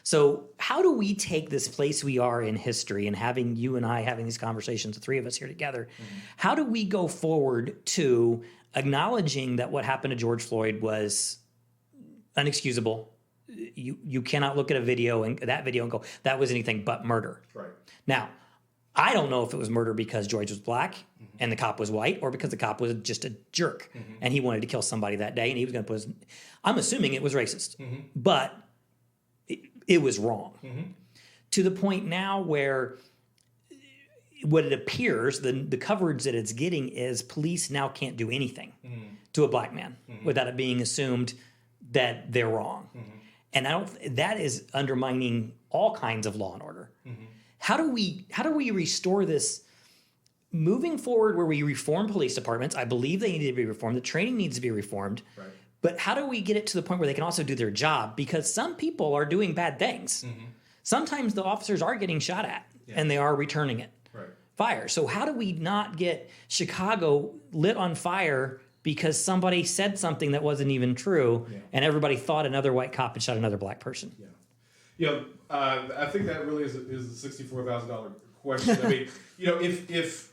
So how do we take this place we are in history, and having you and I having these conversations, the three of us here together, how do we go forward to acknowledging that what happened to George Floyd was unexcusable? You cannot look at a video and go, that was anything but murder. Right. Now, I don't know if it was murder because George was black and the cop was white, or because the cop was just a jerk and he wanted to kill somebody that day and he was going to put I'm assuming it was racist, but it was wrong. To the point now where what it appears, the coverage that it's getting is police now can't do anything to a black man without it being assumed that they're wrong. And that is undermining all kinds of law and order. How do we restore this moving forward where we reform police departments? I believe they need to be reformed. The training needs to be reformed. Right. But how do we get it to the point where they can also do their job? Because some people are doing bad things. Sometimes the officers are getting shot at and they are returning it. Right. Fire. So how do we not get Chicago lit on fire because somebody said something that wasn't even true and everybody thought another white cop had shot another black person? Yeah. You know, I think that really is a $64,000 question. I mean, you know, if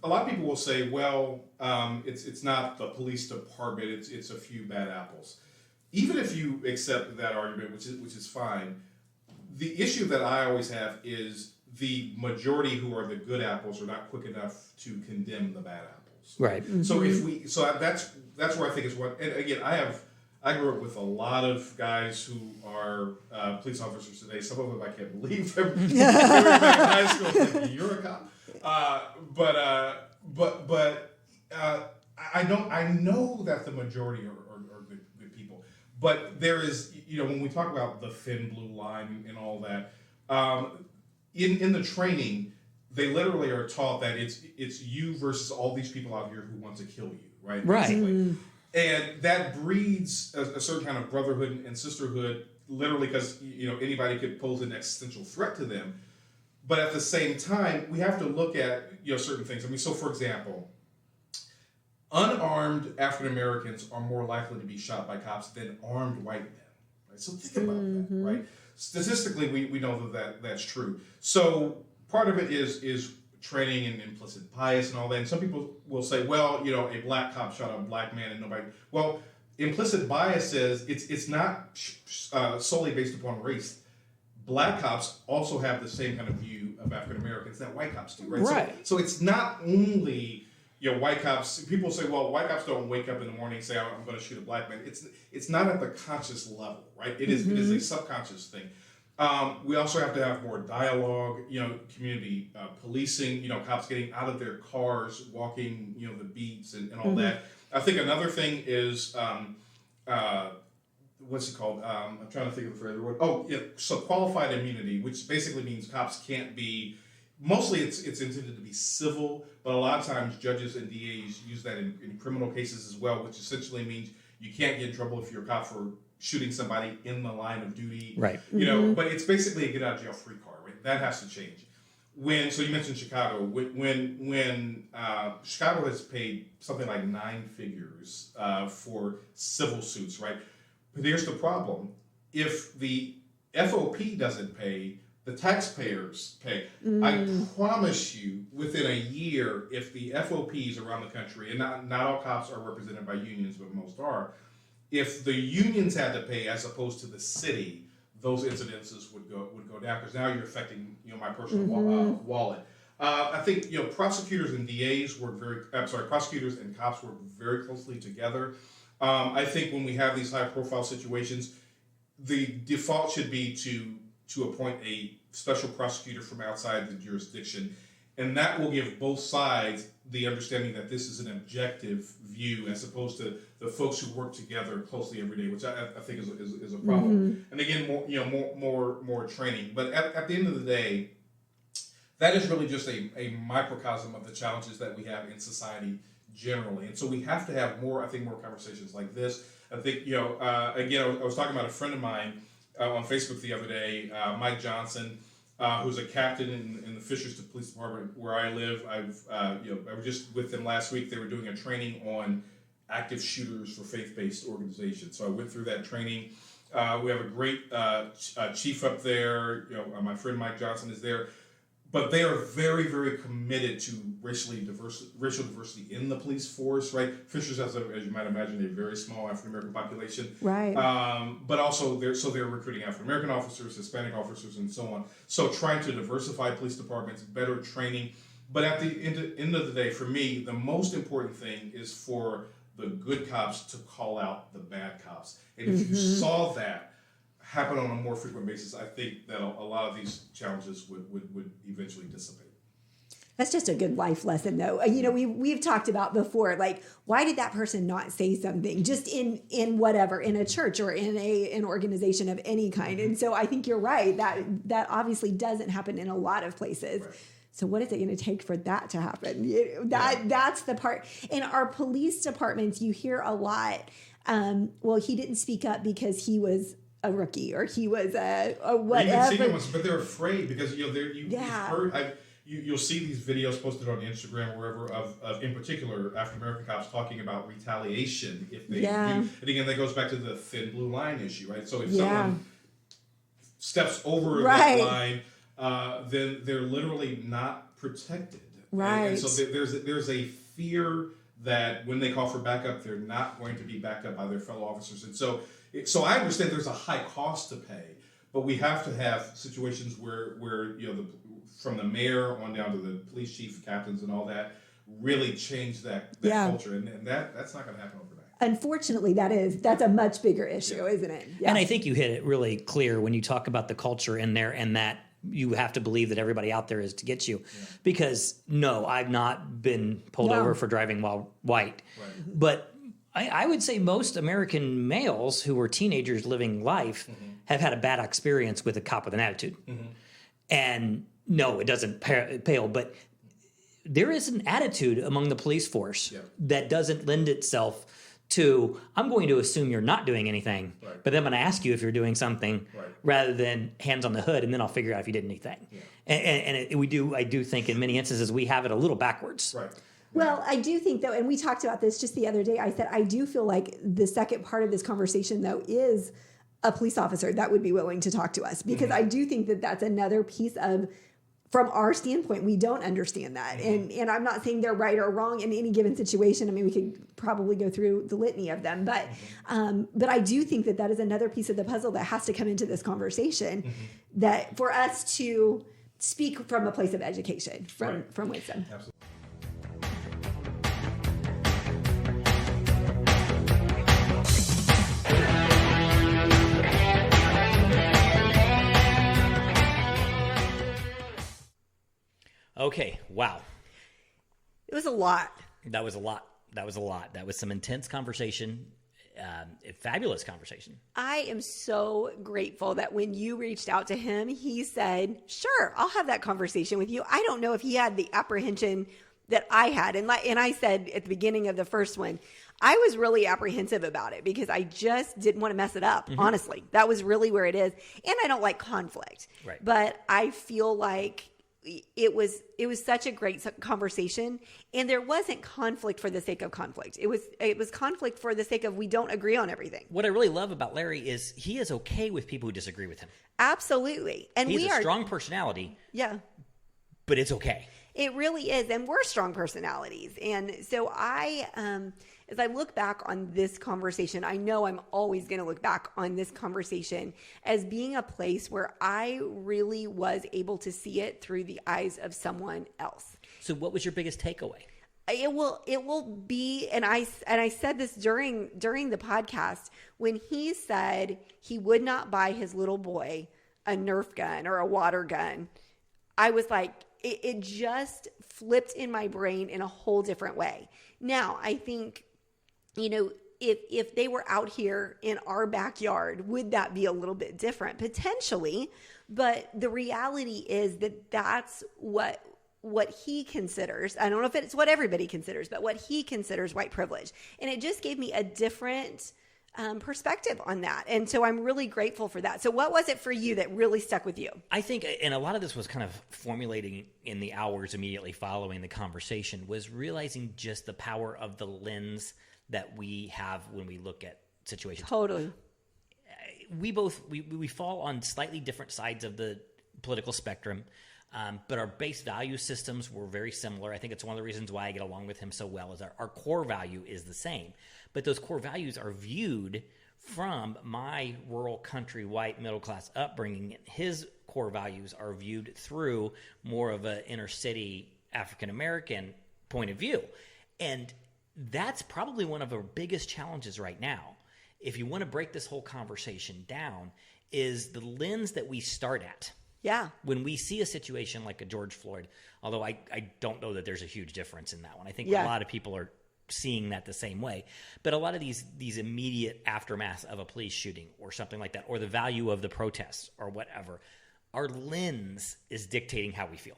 a lot of people will say, well, it's not the police department, it's a few bad apples. Even if you accept that argument, which is fine, the issue that I always have is the majority who are the good apples are not quick enough to condemn the bad apples. Right. So that's where I think it's what. And again, I grew up with a lot of guys who are police officers today. Some of them I can't believe they were back in high school. Like, you're a cop. I know that the majority are good people. But there is, you know, when we talk about the thin blue line and all that, in the training, they literally are taught that it's you versus all these people out here who want to kill you, right? Right. Basically. And that breeds a certain kind of brotherhood and sisterhood, literally because, you know, anybody could pose an existential threat to them. But at the same time, we have to look at, you know, certain things. I mean, so for example, unarmed African Americans are more likely to be shot by cops than armed white men. Right? So think about that, right? Statistically, we know that's true. So part of it is training and implicit bias and all that. And some people will say, well, you know, a black cop shot a black man and nobody. Well, implicit bias says it's not solely based upon race. Black cops also have the same kind of view of African Americans that white cops do, right? Right. So it's not only, you know, white cops. People say, well, white cops don't wake up in the morning and say, I'm going to shoot a black man. It's not at the conscious level, right? It is a subconscious thing. We also have to have more dialogue, you know, community policing, you know, cops getting out of their cars, walking, you know, the beats and all that. I think another thing is, what's it called? I'm trying to think of the phrase. Oh, yeah, so qualified immunity, which basically means cops can't be, mostly it's intended to be civil, but a lot of times judges and DAs use that in criminal cases as well, which essentially means you can't get in trouble if you're a cop for shooting somebody in the line of duty, right? You know, but it's basically a get out of jail free card, right? That has to change. So you mentioned Chicago. When Chicago has paid something like 9 figures for civil suits, right? But here's the problem: if the FOP doesn't pay, the taxpayers pay. I promise you, within a year, if the FOPs around the country, and not all cops are represented by unions, but most are. If the unions had to pay as opposed to the city, those incidences would go down because now you're affecting, you know, my personal wallet. I think, you know, prosecutors and prosecutors and cops work very closely together. I think when we have these high profile situations, the default should be to appoint a special prosecutor from outside the jurisdiction. And that will give both sides the understanding that this is an objective view as opposed to the folks who work together closely every day, which I think is a problem. And again, more training. But at the end of the day, that is really just a microcosm of the challenges that we have in society generally. And so we have to have more conversations like this. I think, you know, again, I was talking about a friend of mine on Facebook the other day, Mike Johnson, who's a captain in the Fishers Police Department where I live. I was just with them last week. They were doing a training on active shooters for faith-based organizations. So I went through that training. We have a great chief up there. You know, my friend Mike Johnson is there. But they are very, very committed to racial diversity in the police force, right? Fishers has, as you might imagine, a very small African American population, right? But also they're recruiting African American officers, Hispanic officers, and so on. So trying to diversify police departments, better training. But at the end of the day, for me, the most important thing is for the good cops to call out the bad cops. And if you saw that happen on a more frequent basis, I think that a lot of these challenges would eventually dissipate. That's just a good life lesson, though. You know, we've talked about before, like, why did that person not say something just in whatever, in a church or in an organization of any kind? And so I think you're right, that obviously doesn't happen in a lot of places. Right. So what is it going to take for that to happen? That's the part. In our police departments, you hear a lot, well, he didn't speak up because he was a rookie or he was a whatever. Even ones, but they're afraid because you've heard. You'll see these videos posted on Instagram or wherever of in particular, African American cops talking about retaliation if they do. And again, that goes back to the thin blue line issue, right? So if someone steps over that line, then they're literally not protected. Right. And so there's a fear that when they call for backup, they're not going to be backed up by their fellow officers. And so I understand there's a high cost to pay, but we have to have situations where from the mayor on down to the police chief, captains, and all that, really change that culture, and that's not going to happen overnight. Unfortunately, that's a much bigger issue, isn't it? Yeah. And I think you hit it really clear when you talk about the culture in there, and that you have to believe that everybody out there is to get you, because no, I've not been pulled over for driving while white, but I would say most American males who were teenagers living life have had a bad experience with a cop with an attitude, and no, it doesn't pale, but there is an attitude among the police force that doesn't lend itself to, I'm going to assume you're not doing anything, but then I'm going to ask you if you're doing something rather than hands on the hood, and then I'll figure out if you did anything. And I do think in many instances we have it a little backwards. Right. Well, I do think, though, and we talked about this just the other day, I said, I do feel like the second part of this conversation, though, is a police officer that would be willing to talk to us, because I do think that that's another piece of, from our standpoint, we don't understand that. And I'm not saying they're right or wrong in any given situation. I mean, we could probably go through the litany of them, but I do think that is another piece of the puzzle that has to come into this conversation, that for us to speak from a place of education, from wisdom. Absolutely. Okay, wow. It was a lot. That was a lot. That was some intense conversation, a fabulous conversation. I am so grateful that when you reached out to him, he said, sure, I'll have that conversation with you. I don't know if he had the apprehension that I had. And I said at the beginning of the first one, I was really apprehensive about it because I just didn't want to mess it up. Honestly, that was really where it is. And I don't like conflict, but I feel like it was such a great conversation, and there wasn't conflict for the sake of conflict. It was conflict for the sake of, we don't agree on everything. What I really love about Larry is he is okay with people who disagree with him. Absolutely. And he has a strong personality. Yeah. But it's okay. It really is. And we're strong personalities. And so as I look back on this conversation, I know I'm always going to look back on this conversation as being a place where I really was able to see it through the eyes of someone else. So what was your biggest takeaway? It will be, and I said this during the podcast, when he said he would not buy his little boy a Nerf gun or a water gun, I was like, it just flipped in my brain in a whole different way. Now, I think, if they were out here in our backyard, would that be a little bit different? Potentially. But the reality is that that's what he considers. I don't know if it's what everybody considers, but what he considers white privilege. And it just gave me a different perspective on that. And so I'm really grateful for that. So what was it for you that really stuck with you? I think, and a lot of this was kind of formulating in the hours immediately following the conversation, was realizing just the power of the lens that we have when we look at situations. Totally. We fall on slightly different sides of the political spectrum, but our base value systems were very similar. I think it's one of the reasons why I get along with him so well is our core value is the same. But those core values are viewed from my rural country, white, middle-class upbringing. His core values are viewed through more of an inner-city African-American point of view. And that's probably one of our biggest challenges right now. If you want to break this whole conversation down, is the lens that we start at. Yeah. When we see a situation like a George Floyd, although I don't know that there's a huge difference in that one. I think Yeah. a lot of people are seeing that the same way. But a lot of these immediate aftermaths of a police shooting or something like that, or the value of the protests or whatever, our lens is dictating how we feel.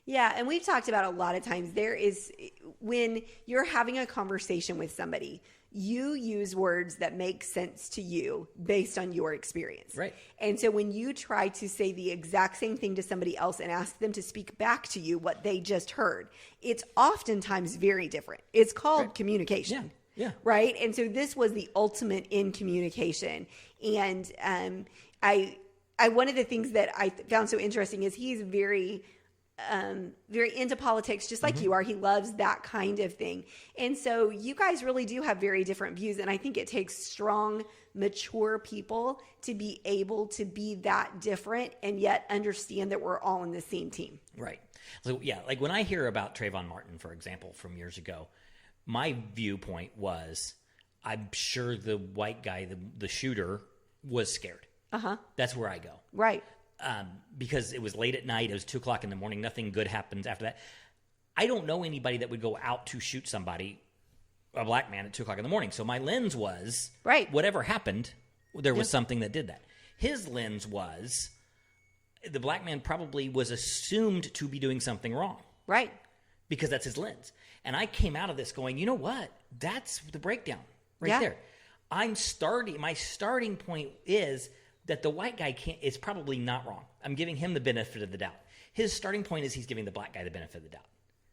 Yeah, and we've talked about a lot of times there is when you're having a conversation with somebody, you use words that make sense to you based on your experience. Right. And so when you try to say the exact same thing to somebody else and ask them to speak back to you what they just heard, it's oftentimes very different. It's called communication. Yeah. Right. And so this was the ultimate in communication. And I one of the things that I found so interesting is he's very into politics, just like you are. He loves that kind of thing. And so you guys really do have very different views. And I think it takes strong, mature people to be able to be that different and yet understand that we're all in the same team. Right. So, yeah, like when I hear about Trayvon Martin, for example, from years ago, my viewpoint was I'm sure the white guy, the shooter, was scared. Uh-huh. That's where I go. Right. Because it was late at night. It was 2:00 in the morning. Nothing good happens after that. I don't know anybody that would go out to shoot somebody, a black man, at 2:00 in the morning. So my lens was, right, whatever happened, there was something that did that. His lens was the black man probably was assumed to be doing something wrong. Right. Because that's his lens. And I came out of this going, you know what? That's the breakdown right there. My starting point is that the white guy is probably not wrong. I'm giving him the benefit of the doubt. His starting point is he's giving the black guy the benefit of the doubt.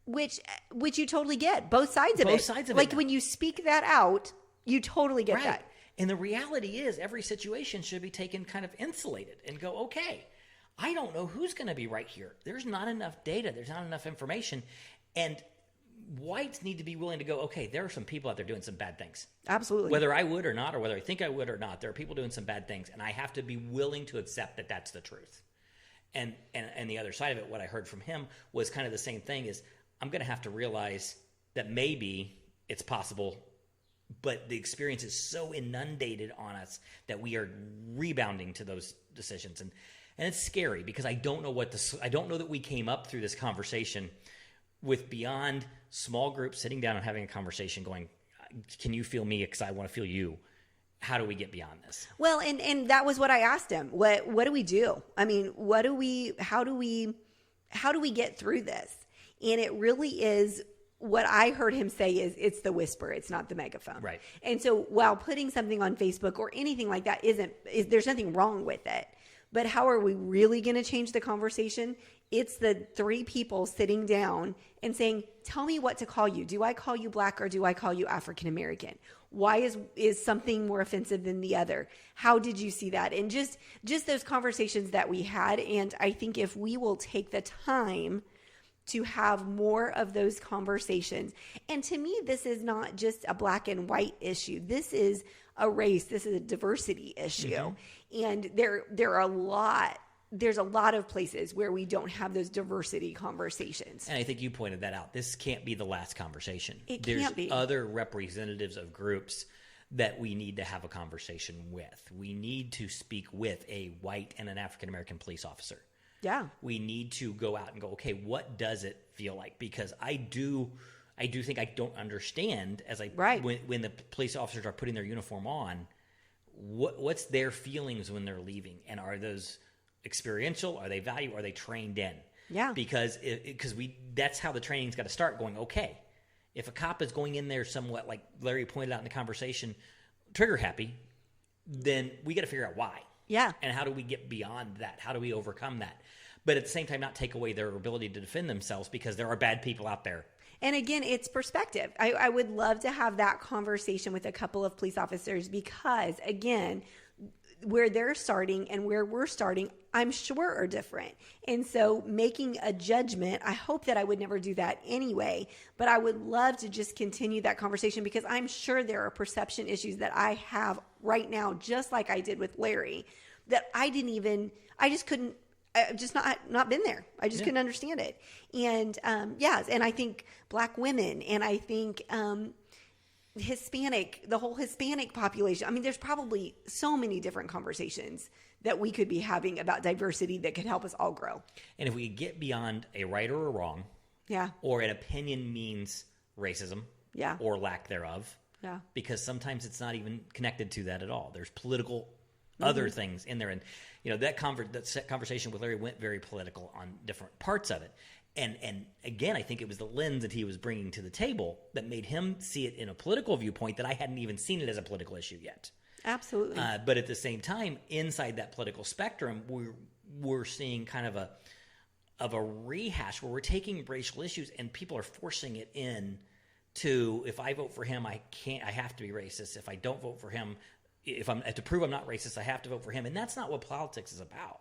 Which you totally get. Both sides of it. Both sides of it. Like when you speak that out, you totally get that. And the reality is every situation should be taken kind of insulated and go, okay, I don't know who's going to be right here. There's not enough data. There's not enough information. And whites need to be willing to go, okay, there are some people out there doing some bad things. Absolutely. Whether I would or not, or whether I think I would or not, there are people doing some bad things, and I have to be willing to accept that that's the truth. And the other side of it, what I heard from him was kind of the same thing is I'm going to have to realize that maybe it's possible, but the experience is so inundated on us that we are rebounding to those decisions. And it's scary because I don't know I don't know that we came up through this conversation with beyond small groups sitting down and having a conversation going, can you feel me? Because I want to feel you. How do we get beyond this? Well, and that was what I asked him. What do we do? I mean, how do we get through this? And it really is what I heard him say is it's the whisper. It's not the megaphone. Right. And so while putting something on Facebook or anything like that there's nothing wrong with it. But how are we really going to change the conversation? It's the three people sitting down and saying, tell me what to call you. Do I call you black or do I call you African American? Why is something more offensive than the other? How did you see that? And just those conversations that we had. And I think if we will take the time to have more of those conversations. And to me, this is not just a black and white issue. This is a race. This is a diversity issue. Mm-hmm. And there's a lot of places where we don't have those diversity conversations. And I think you pointed that out. This can't be the last conversation. Can't be. There's other representatives of groups that we need to have a conversation with. We need to speak with a white and an African American police officer. Yeah. We need to go out and go, okay, what does it feel like? Because I do think I don't understand when the police officers are putting their uniform on, what's their feelings when they're leaving? And are those experiential? Are they value? Are they trained in? Yeah. Because that's how the training's got to start going, okay, if a cop is going in there somewhat, like Larry pointed out in the conversation, trigger happy, then we got to figure out why. Yeah. And how do we get beyond that? How do we overcome that? But at the same time, not take away their ability to defend themselves because there are bad people out there. And again, it's perspective. I would love to have that conversation with a couple of police officers because, again, where they're starting and where we're starting, I'm sure are different. And so making a judgment, I hope that I would never do that anyway, but I would love to just continue that conversation because I'm sure there are perception issues that I have right now, just like I did with Larry, that I've just not been there. I just couldn't understand it. And and I think black women and I think the whole Hispanic population. I mean, there's probably so many different conversations that we could be having about diversity that could help us all grow. And if we get beyond a right or a wrong, Yeah. or an opinion means racism, Yeah. or lack thereof, Yeah. because sometimes it's not even connected to that at all. There's political other things in there, and that conversation with Larry went very political on different parts of it. And again, I think it was the lens that he was bringing to the table that made him see it in a political viewpoint that I hadn't even seen it as a political issue yet. Absolutely. But at the same time, inside that political spectrum, we're seeing kind of a rehash where we're taking racial issues and people are forcing it in to, if I vote for him, I have to be racist. If I don't vote for him, to prove I'm not racist, I have to vote for him. And that's not what politics is about.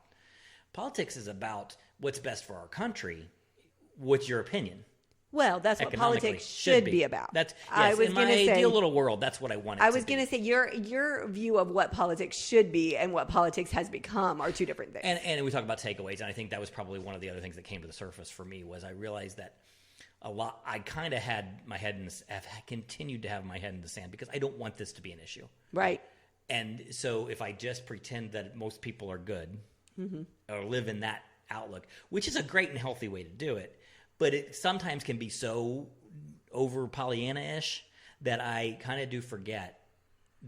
Politics is about what's best for our country. What's your opinion? Well, that's what Economically, politics should be about. That's I was in going my to say, ideal little world, that's what I wanted. I was going to say your view of what politics should be and what politics has become are two different things. And we talk about takeaways, and I think that was probably one of the other things that came to the surface for me was I realized that I kind of had my head have continued to have my head in the sand because I don't want this to be an issue. Right. And so if I just pretend that most people are good or live in that outlook, which is a great and healthy way to do it, but it sometimes can be so over Pollyanna-ish that I kind of do forget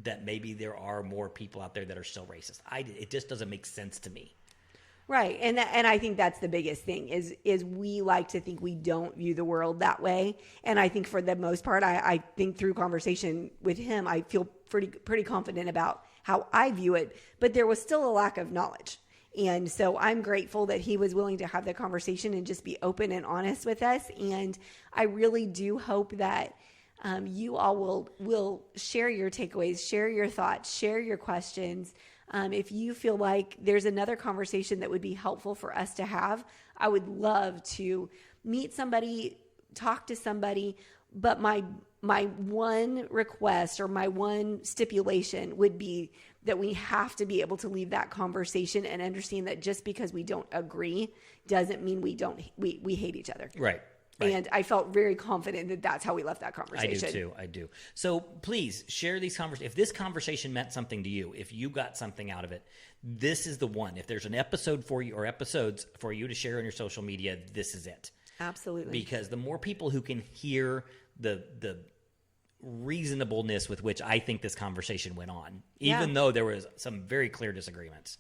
that maybe there are more people out there that are still racist. It just doesn't make sense to me. Right. And I think that's the biggest thing is we like to think we don't view the world that way. And I think for the most part, I think through conversation with him, I feel pretty confident about how I view it, but there was still a lack of knowledge. And so I'm grateful that he was willing to have the conversation and just be open and honest with us. And I really do hope that you all will share your takeaways, share your thoughts, share your questions. If you feel like there's another conversation that would be helpful for us to have, I would love to meet somebody, talk to somebody. But my one request or my one stipulation would be that we have to be able to leave that conversation and understand that just because we don't agree doesn't mean we hate each other. Right. And I felt very confident that that's how we left that conversation. I do. So please share these conversations. If this conversation meant something to you, if you got something out of it, this is the one. If there's an episode for you or episodes for you to share on your social media, this is it. Absolutely. Because the more people who can hear the reasonableness with which I think this conversation went on, even though there was some very clear disagreements,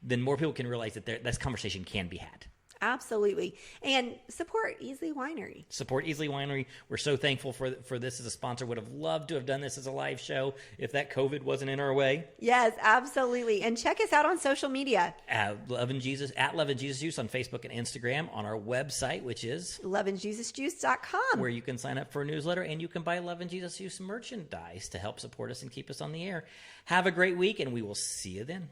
then more people can realize that this conversation can be had. Absolutely. And support Easley Winery. Support Easley Winery. We're so thankful for this as a sponsor. Would have loved to have done this as a live show if that COVID wasn't in our way. Yes, absolutely. And check us out on social media. Love and Jesus Juice on Facebook and Instagram, on our website, which is loveandjesusjuice.com, where you can sign up for a newsletter and you can buy Love and Jesus Juice merchandise to help support us and keep us on the air. Have a great week, and we will see you then.